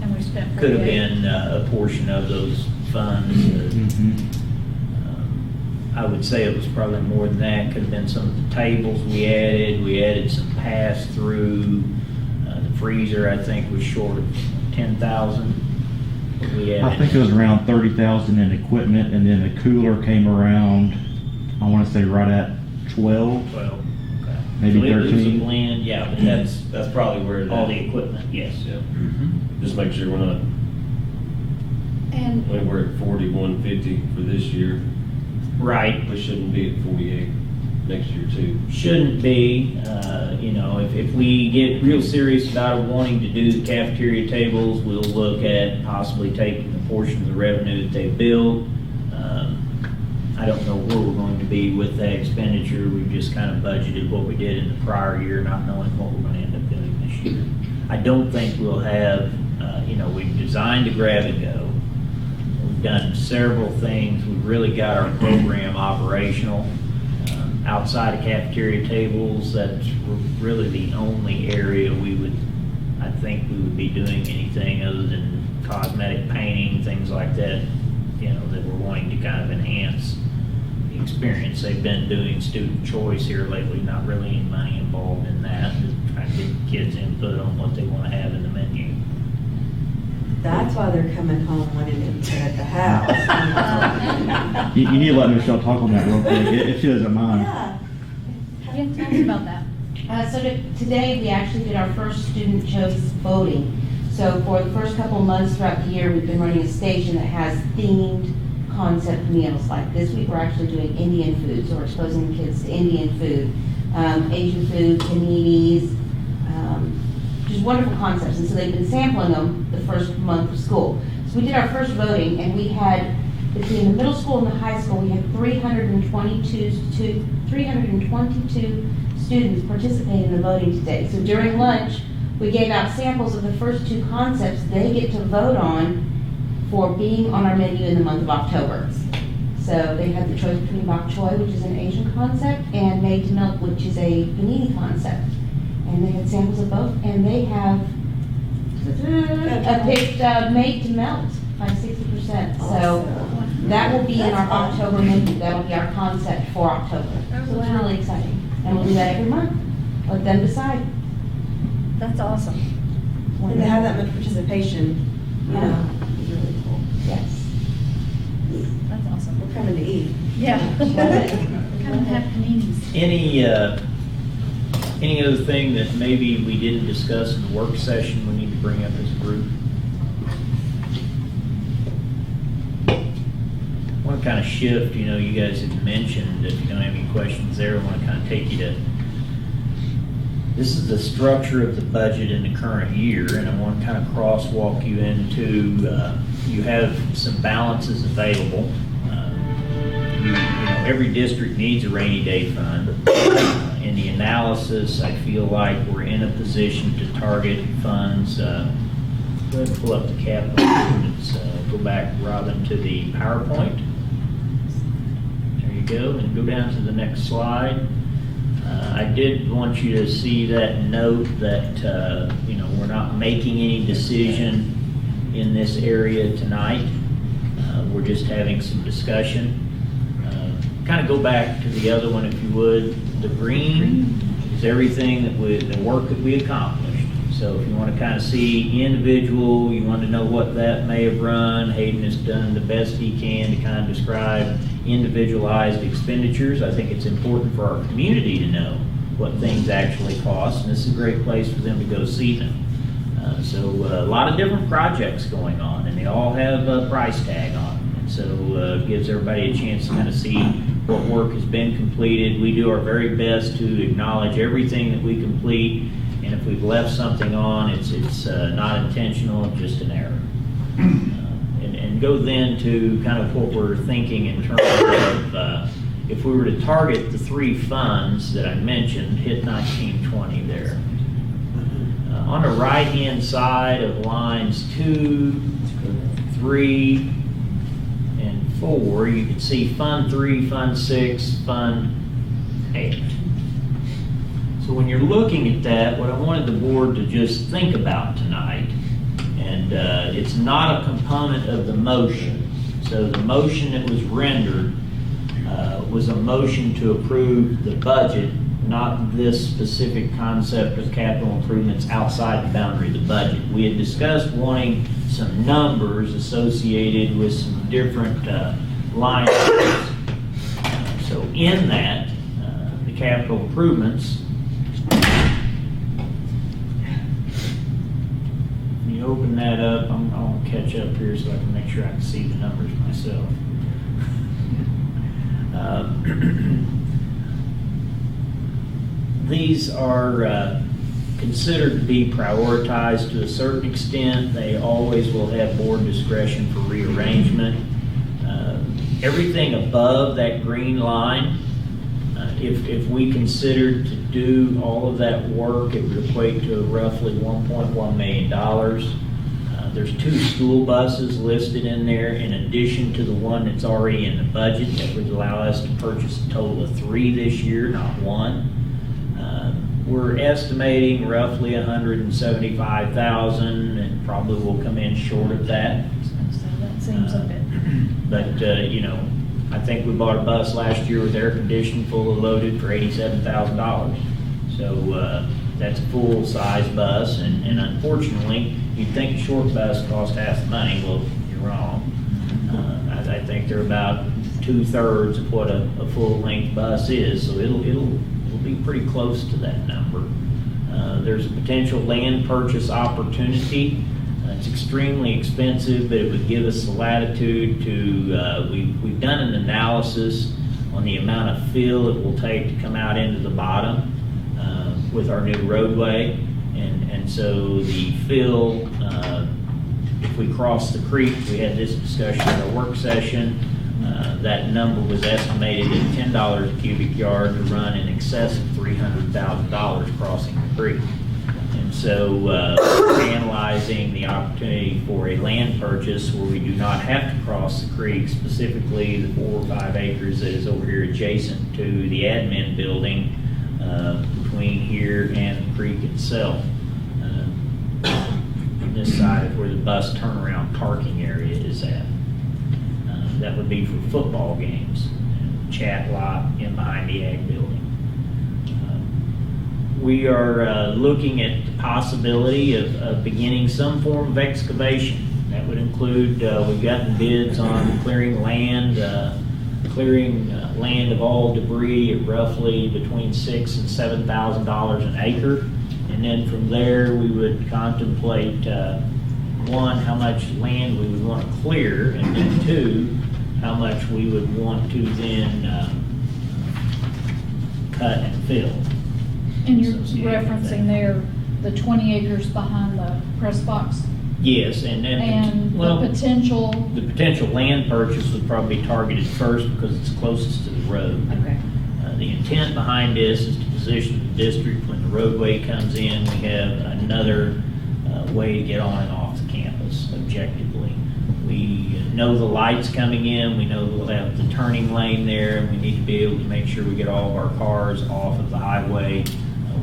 and we spent. Could have 48. been a portion of those funds. I would say it was probably more than that. Could have been some of the tables we added. We added some pass-through. The freezer, I think, was short of 10,000. We added. I think it was around 30,000 in equipment, and then the cooler came around, I want to say right at 12. 12. Okay. Maybe So it was 13. a blend, yeah, but That's probably where all the equipment, yes. Yeah. Just make sure we're not, And when we're at 4150 for this year, Right. we shouldn't be at 48 next year too. Shouldn't be, you know, if we get real serious about wanting to do the cafeteria tables, we'll look at possibly taking a portion of the revenue that they build. I don't know where we're going to be with that expenditure. We've just kind of budgeted what we did in the prior year, not knowing what we're going to end up doing this year. I don't think we'll have, you know, we've designed a grab and go. We've done several things. We've really got our program operational. Outside of cafeteria tables, that's really the only area I think we would be doing anything other than cosmetic painting, things like that, you know, that we're wanting to kind of enhance the experience. They've been doing student choice here lately, not really any money involved in that, just trying to get kids input on what they want to have in the menu. That's why they're coming home wanting input at the house. You need to let Michelle talk on that real quick, if she doesn't mind. Yeah. yeah, tell us about that. Today, we actually did our first student choice voting. So for the first couple of months throughout the year, we've been running a station that has themed concept meals. Like this week, we're actually doing Indian food, so we're exposing the kids to Indian food, Asian food, paninis, just wonderful concepts. And so they've been sampling them the first month of school. So we did our first voting, and we had, between the middle school and the high school, we had 322 students participating in the voting today. So during lunch, we gave out samples of the first two concepts they get to vote on for being on our menu in the month of October. So they had the choice between bok choy, which is an Asian concept, and made to melt, which is a panini concept. And they had samples of both, and they have picked made to melt by 60%. So that will be in our October menu. That'll be our concept for October. So it's really exciting. And we'll do that every month. Let them decide. That's awesome. And to have that much participation, you know, is really cool. Yes. That's awesome. We're coming to eat. Yeah. Come and have paninis. Any other thing that maybe we didn't discuss in the work session we need to bring up as a group? I want to kind of shift, you guys had mentioned, if you don't have any questions there, I want to kind of take you to, this is the structure of the budget in the current year, and I want to kind of crosswalk you into, you have some balances available. Every district needs a rainy day fund. In the analysis, I feel like we're in a position to target funds. Go ahead and pull up the capital improvements. Go back, Robin, to the PowerPoint. There you go, and go down to the next slide. I did want you to see that note that we're not making any decision in this area tonight. We're just having some discussion. Kind of go back to the other one, if you would. The green is everything the work that we accomplished. So if you want to kind of see individual, you want to know what that may have run, Hayden has done the best he can to kind of describe individualized expenditures. I think it's important for our community to know what things actually cost, and this is a great place for them to go see them. So a lot of different projects going on, and they all have a price tag on them. And so it gives everybody a chance to kind of see what work has been completed. We do our very best to acknowledge everything that we complete, and if we've left something on, it's not intentional, it's just an error. And go then to kind of what we're thinking in terms of if we were to target the three funds that I mentioned, hit 1920 there. On the right-hand side of lines 2, 3, and 4, you can see Fund 3, Fund 6, Fund 8. So when you're looking at that, what I wanted the board to just think about tonight, and it's not a component of the motion. So the motion that was rendered was a motion to approve the budget, not this specific concept of capital improvements outside the boundary of the budget. We had discussed wanting some numbers associated with some different line items. So in that, the capital improvements, when you open that up, I'll catch up here so I can make sure I can see the numbers myself. These are considered to be prioritized to a certain extent. They always will have board discretion for rearrangement. Everything above that green line, if we considered to do all of that work, it would equate to roughly $1.1 million. There's 2 school buses listed in there in addition to the one that's already in the budget that would allow us to purchase a total of 3 this year, not 1. We're estimating roughly $175,000 and probably will come in short of that. So that seems a bit. But, I think we bought a bus last year with air conditioning, fully loaded for $87,000. So that's a full-size bus, and unfortunately, you'd think a short bus costs half the money. Well, you're wrong. I think they're about 2/3 of what a full-length bus is, so it'll be pretty close to that number. There's a potential land purchase opportunity. It's extremely expensive, but it would give us the latitude to, we've done an analysis on the amount of fill it will take to come out into the bottom with our new roadway. And so the fill, if we cross the creek, we had this discussion at our work session, that number was estimated at $10 a cubic yard to run in excess of $300,000 crossing the creek. And so we're analyzing the opportunity for a land purchase where we do not have to cross the creek, specifically the 4 or 5 acres that is over here adjacent to the admin building between here and the creek itself. This side is where the bus turnaround parking area is at. That would be for football games, chat lot in behind the ag building. We are looking at the possibility of beginning some form of excavation. That would include, we've gotten bids on clearing land of all debris at roughly between $6,000 and $7,000 an acre. And then from there, we would contemplate, one, how much land we would want to clear, and then two, how much we would want to then cut and fill. And you're referencing there the 20 acres behind the press box? Yes, and the potential? The potential land purchase would probably be targeted first because it's closest to the road. Okay. The intent behind this is to position the district when the roadway comes in, we have another way to get on and off the campus objectively. We know the lights coming in, we know we'll have the turning lane there, and we need to be able to make sure we get all of our cars off of the highway.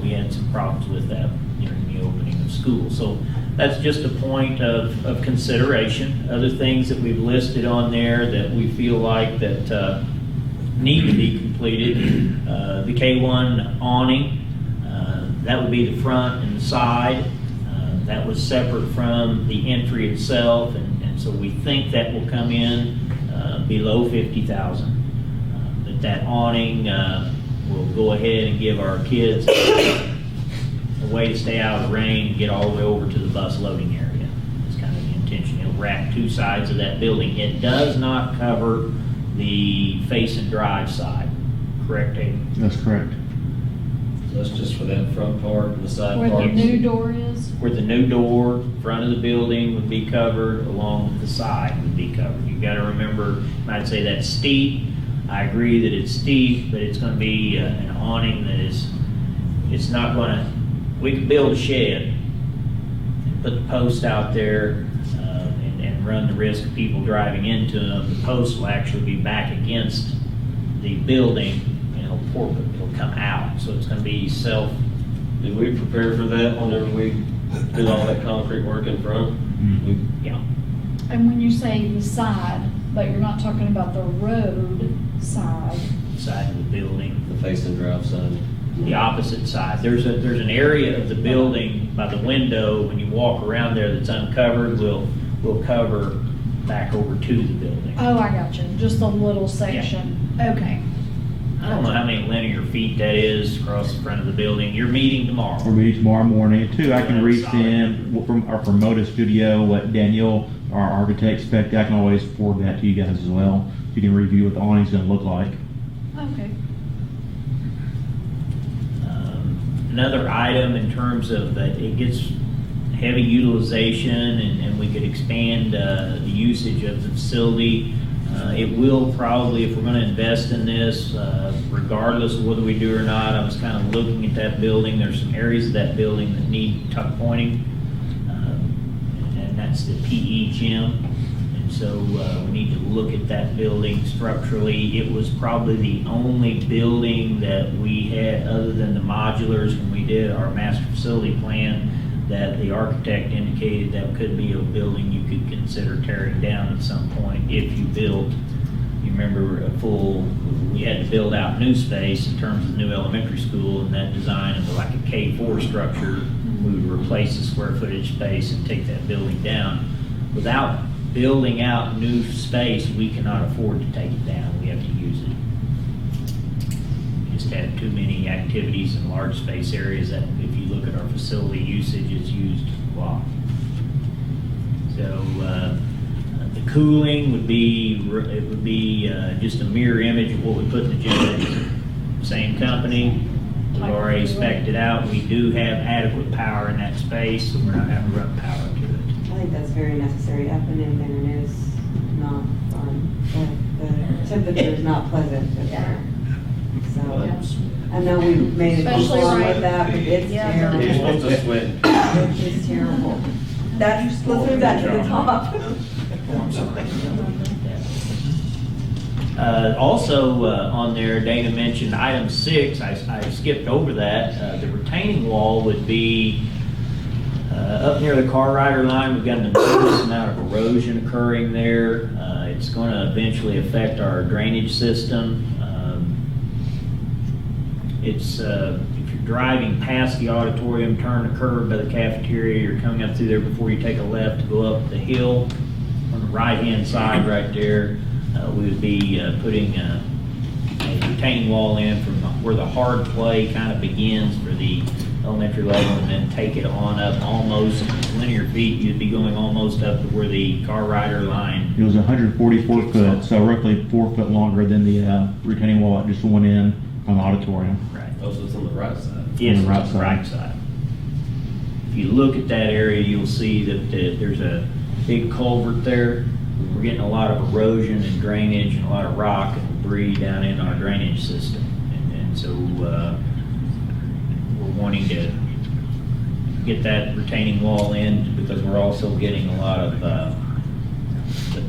We had some problems with that during the opening of school. So that's just a point of consideration. Other things that we've listed on there that we feel like that need to be completed. The K1 awning, that would be the front and the side. That was separate from the entry itself, and so we think that will come in below $50,000. But that awning will go ahead and give our kids a way to stay out of the rain and get all the way over to the bus loading area. That's kind of the intention. It'll wrap 2 sides of that building. It does not cover the face and drive side, correct, Aiden? That's correct. So that's just for that front part and the side Where parts? the new door is? Where the new door, front of the building would be covered, along with the side would be covered. You've got to remember, I'd say that's steep. I agree that it's steep, but it's going to be an awning that is, it's not going to, we could build a shed and put the post out there and run the risk of people driving into them. The post will actually be back against the building and it'll come out. So it's going to be self. Did we prepare for that whenever we did all that concrete work in front? Yeah. And when you say the side, but you're not talking about the road side. Side of the building. The face and drive side? The opposite side. There's an area of the building by the window, when you walk around there that's uncovered, we'll cover back over to the building. Oh, I got you. Just a little section. Okay. I don't know how many linear feet that is across the front of the building. You're meeting tomorrow. We'll meet tomorrow morning. Too, I can resend from our Promoda studio what Danielle, our architect, spec. I can always forward that to you guys as well. You can review what the awning's going to look like. Okay. Another item in terms of that it gets heavy utilization and we could expand the usage of the facility. It will probably, if we're going to invest in this, regardless of whether we do or not, I was kind of looking at that building. There's some areas of that building that need tuck pointing, and that's the PE gym. And so we need to look at that building structurally. It was probably the only building that we had, other than the modulars, when we did our master facility plan, that the architect indicated that could be a building you could consider tearing down at some point if you built. You remember we had to build out new space in terms of the new elementary school, and that design of like a K4 structure, we would replace the square footage space and take that building down. Without building out new space, we cannot afford to take it down. We have to use it. just have too many activities in large space areas that if you look at our facility usage, it's used a lot. So the cooling would be, just a mirror image of what we put in the gym. Same company, we've already spec'd it out. We do have adequate power in that space, so we're not having to run power to it. I think that's very necessary. Up and in there is not fun. The temperature is not pleasant up there. So, I know we made it Especially before right- with that, but it's Yeah. terrible. You're supposed to sweat. It's terrible. Let's move that to the top. Also, on there, Dana mentioned item 6, I skipped over that. The retaining wall would be up near the car rider line. We've got an enormous amount of erosion occurring there. It's going to eventually affect our drainage system. It's, if you're driving past the auditorium, turn the curve by the cafeteria, you're coming up through there before you take a left to go up the hill. On the right-hand side right there, we would be putting a retaining wall in from where the hard play kind of begins for the elementary level, and then take it on up almost linear feet. You'd be going almost up to where the car rider line. It was 144 foot, so roughly 4 foot longer than the retaining wall that just went in on the auditorium. Right. Oh, so it's on the right side. Yes, On the right it's the side. right side. If you look at that area, you'll see that there's a big culvert there. We're getting a lot of erosion and drainage and a lot of rock and debris down in our drainage system. And so we're wanting to get that retaining wall in, because we're also getting a lot of the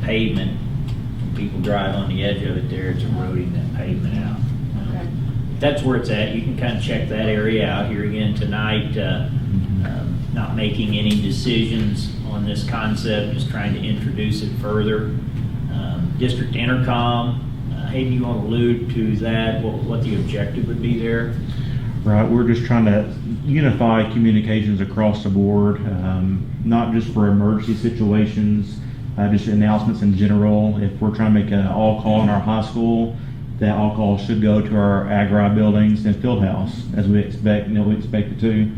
pavement. When people drive on the edge of it there, it's eroding that pavement out. That's where it's at. You can kind of check that area out here again tonight. Not making any decisions on this concept, just trying to introduce it further. District intercom, Hayden, you want to allude to that, what the objective would be there? Right, we're just trying to unify communications across the board, not just for emergency situations, just announcements in general. If we're trying to make an all-call in our high school, that all-call should go to our agri buildings and field house, as we expect, we expect it to.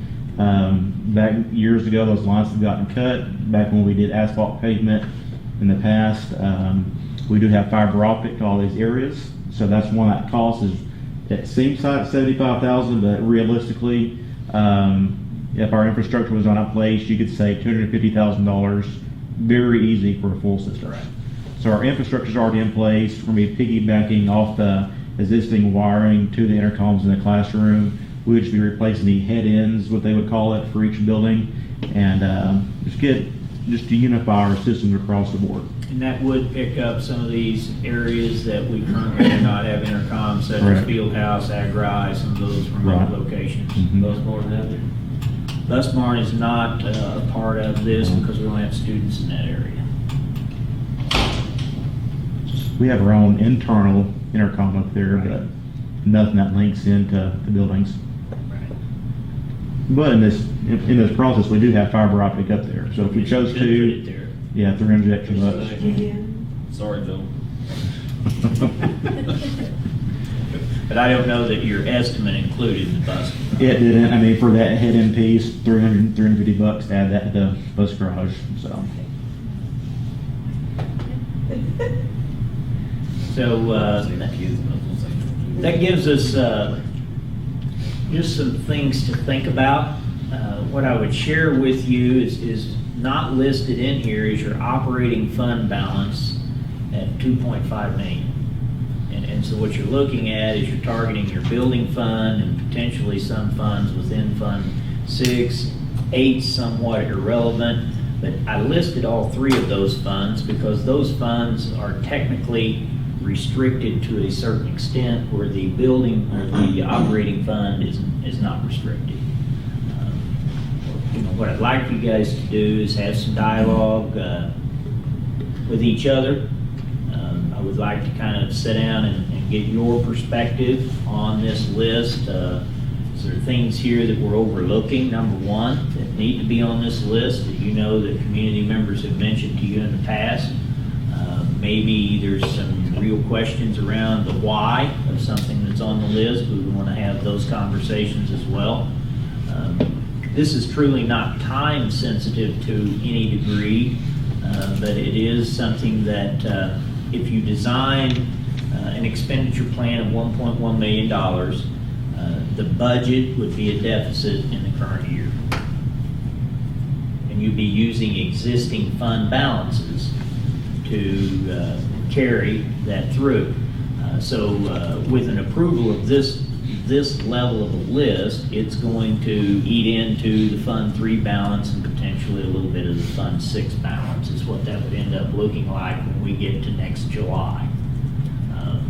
Back years ago, those lines have gotten cut. Back when we did asphalt pavement in the past, we do have fiber optic to all these areas. So that's one that cost is, it seems like $75,000, but realistically, if our infrastructure was on a place, you could save $250,000 very easy for a full system. Right. So our infrastructure is already in place. We're going to be piggybacking off the existing wiring to the intercoms in the classroom. We would just be replacing the head ends, what they would call it, for each building, and just to unify our systems across the board. And that would pick up some of these areas that we currently do not have intercoms, such as Correct. field house, agri, some of those remote Right. locations. Mhm. Those more than that. Busbarn is not a part of this because we don't have students in that area. We have our own internal intercom up there, but nothing that links into the buildings. But in this process, we do have fiber optic up there. So if we chose Could put it to, there. yeah, 300 extra bucks. Sorry, Bill. But I don't know that your estimate included the bus. It didn't. I mean, for that head end piece, 350 bucks to add that to the bus garage. So So that gives us just some things to think about. What I would share with you is not listed in here is your operating fund balance at 2.5 million. And so what you're looking at is you're targeting your building fund and potentially some funds within Fund 6, 8 somewhat irrelevant. But I listed all 3 of those funds because those funds are technically restricted to a certain extent, where the building or the operating fund is not restricted. What I'd like you guys to do is have some dialogue with each other. I would like to kind of sit down and get your perspective on this list. Is there things here that we're overlooking, number one, that need to be on this list that you know that community members have mentioned to you in the past? Maybe there's some real questions around the why of something that's items on the list. We want to have those conversations as well. This is truly not time sensitive to any degree, but it is something that if you design an expenditure plan of $1.1 million, the budget would be a deficit in the current year. And you'd be using existing fund balances to carry that through. So with an approval of this level of a list, it's going to eat into the Fund 3 balance and potentially a little bit of the Fund 6 balance is what that would end up looking like when we get to next July.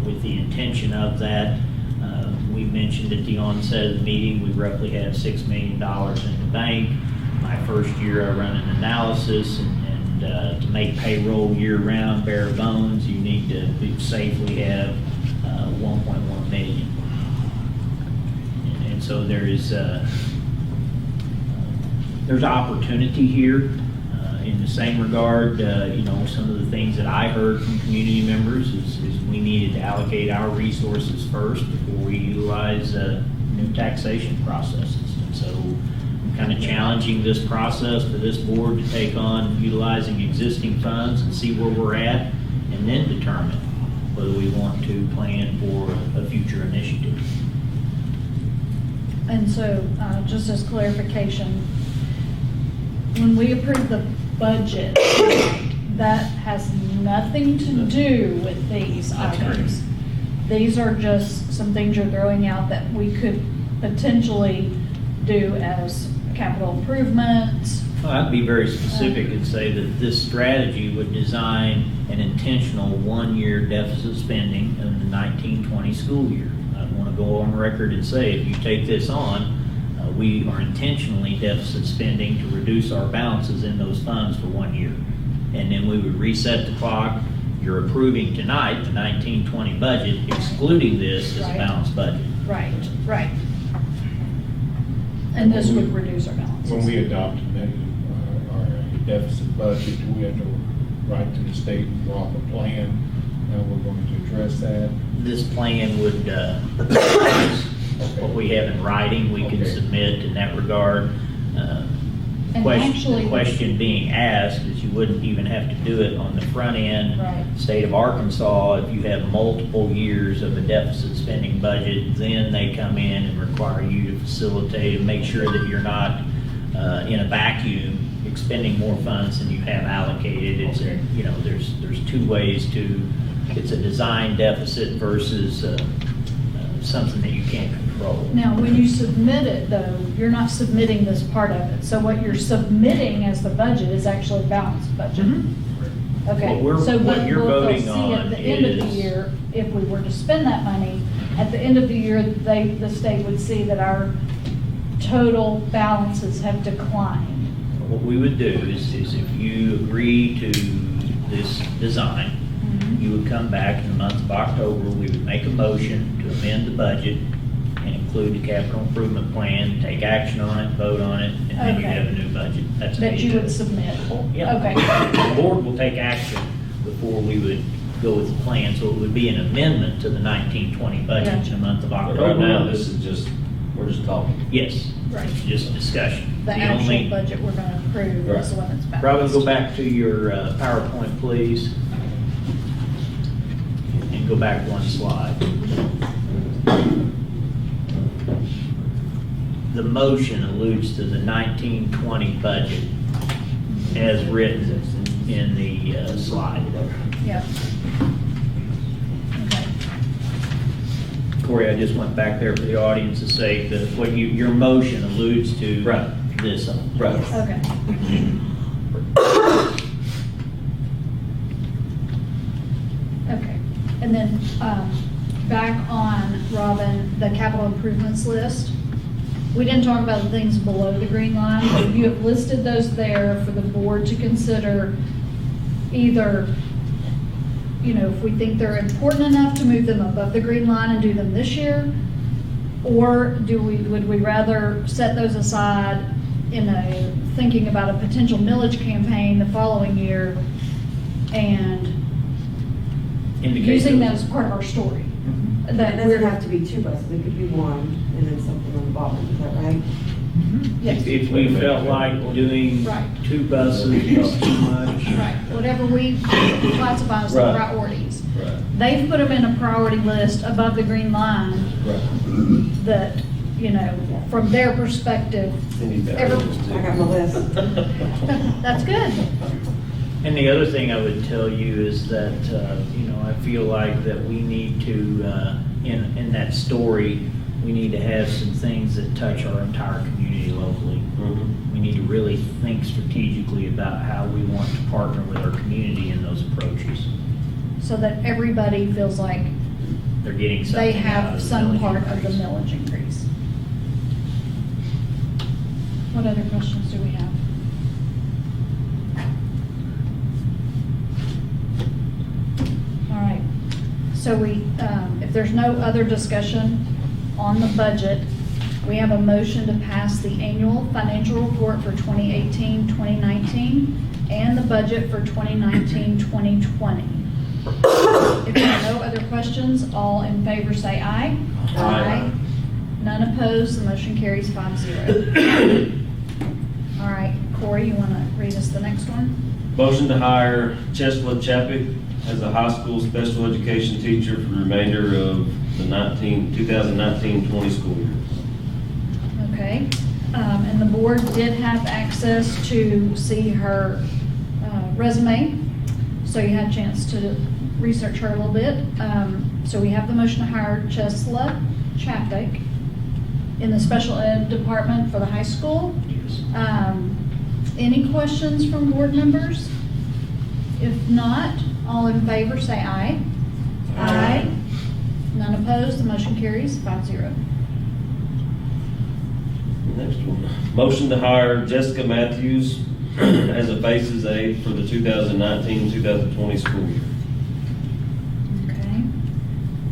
With the intention of that, we mentioned at the onset of the meeting, we roughly have $6 million in the bank. My first year, I run an analysis, and to make payroll year-round, bare bones, you need to safely have 1.1 million. And so there's opportunity here. In the same regard, some of the things that I heard from community members is we needed to allocate our resources first before we utilize new taxation processes. And so I'm kind of challenging this process for this board to take on utilizing existing funds and see where we're at, and then determine whether we want to plan for a future initiative. And so, just as clarification, when we approve the budget, that has nothing to do with these items. These are just some things you're throwing out that we could potentially do as capital improvements. Well, I'd be very specific and say that this strategy would design an intentional one-year deficit spending in the 1920 school year. I want to go on record and say, if you take this on, we are intentionally deficit spending to reduce our balances in those funds for 1 year. And then we would reset the clock. You're approving tonight the 1920 budget, excluding this as a balanced budget. Right, right. And this would reduce our balances. When we adopted our deficit budget, we had to write to the state and draw up a plan. Now we're going to address that. This plan would, what we have in writing, we can submit in that regard. And actually, The question being asked is you wouldn't even have to do it on the front end. Right. State of Arkansas, if you have multiple years of a deficit spending budget, then they come in and require you to facilitate and make sure that you're not in a vacuum expending more funds than you have allocated. It's there's two ways to, it's a design deficit versus something that you can't control. now, when you submit it, though, you're not submitting this part of it. So what you're submitting as the budget is actually a balanced budget. Okay. What So what you're they'll voting see on at the end of the is, year, if we were to spend that money, at the end of the year, the state would see that our total balances have declined. what we would do is if you agree to this design, you would come back in the month of October, we would make a motion to amend the budget and include the capital improvement plan, take action on it, vote on it, and then you Okay. have a new budget. That's how That you do would it. submit. Yeah. Okay. The board will take action before we would go with the plan, so it would be an amendment to the 1920 budget in the month of But October. right now, this is just, we're just talking. Yes, Right. it's just discussion. The actual budget we're gonna approve is the one that's balanced. Robin, go back to your PowerPoint, please. And go back one slide. The motion alludes to the 1920 budget as written in the slide. Yeah. Okay. Corey, I just went back there for the audience to say that what your motion alludes to Right. this. Right. Okay. Okay, and then, back on, Robin, the capital improvements list. We didn't talk about the things below the green line, but you have listed those there for the board to consider. Either, if we think they're important enough to move them above the green line and do them this year, or would we rather set those aside thinking about a potential millage campaign the following year and Indicate using those. that as part of our story? It that doesn't we're, have to be 2 buses, it could be one, and then something on the bottom, is that right? yes, If we felt like doing Right. 2 buses was too much. right, whatever we classify as the Right. priorities. Right. They've put them in a priority list above the green line Right. that, from their perspective, every, I got my list. that's good. And the other thing I would tell you is that, I feel like that we need to, in that story, we need to have some things that touch our entire community locally. Mhm. We need to really think strategically about how we want to partner with our community in those approaches. So that everybody feels like They're getting something they out have of the some millage part of the increase. millage increase. What other questions do we have? All right, so if there's no other discussion on the budget, we have a motion to pass the annual financial report for 2018, 2019, and the budget for 2019, 2020. If there are no other questions, all in favor say aye. Aye. None opposed, the motion carries 5-0. All right, Corey, you want to read us the next one? Motion to hire Chesla Chapik as a high school special education teacher for the remainder of the 2019-20 school year. Okay, and the board did have access to see her resume, so you had a chance to research her a little bit. So we have the motion to hire Chesla Chapik in the special ed department for the high school. Yes. Any questions from board members? If not, all in favor say aye. Aye. None opposed, the motion carries 5-0. Next one. Motion to hire Jessica Matthews as a FACES aide for the 2019-2020 school year. Okay.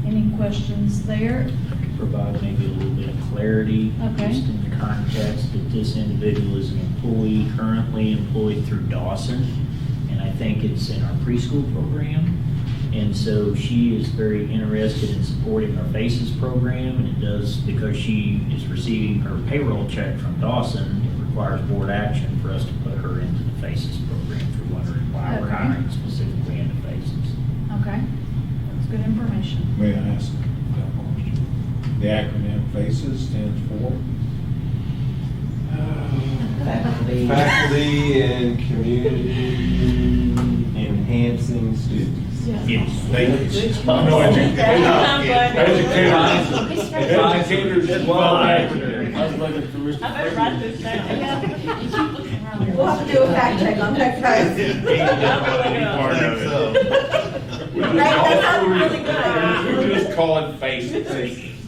Any questions there? Provide maybe a little bit of clarity. Okay. Just in the context that this individual is an employee currently employed through Dawson, and I think it's in our preschool program. And so she is very interested in supporting our FACES program, and it does, because she is receiving her payroll check from Dawson, it requires board action for us to put her into the FACES program. If you're wondering why we're Okay. hiring specifically into FACES. Okay, that's good information. May I ask that question? The acronym FACES stands for? Faculty and community enhancing students. Yes. Educators as well. I was looking for Mr. I better write this down. We'll have to do a fact check on that, guys. That sounds really good. We just call it FACES.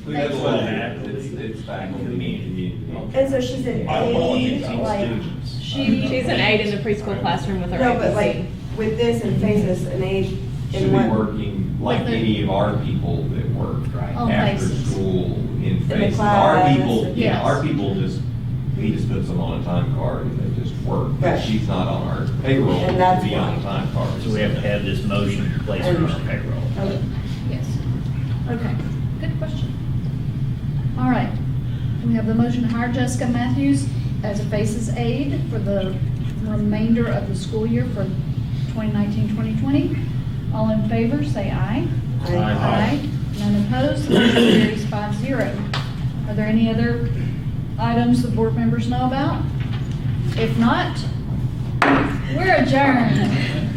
It's faculty. And so she's an aide, like, She's an aide in the preschool classroom with her. no, but APC. like, with this and FACES, an aide Should in be what? working like any of our people that work On after FACES. school in the FACES. Our class, people, and- Yes. our people he just puts them on a time card and they just work. But Right. she's not on our payroll And to that's be on why. a time card. So we have to have this motion to place her on payroll. Okay. Yes. Okay, good question. All right, we have the motion to hire Jessica Matthews as a FACES aide for the remainder of the school year for 2019-2020. All in favor, say aye. Aye. None opposed, the motion carries 5-0. Are there any other items the board members know about? If not, we're adjourned.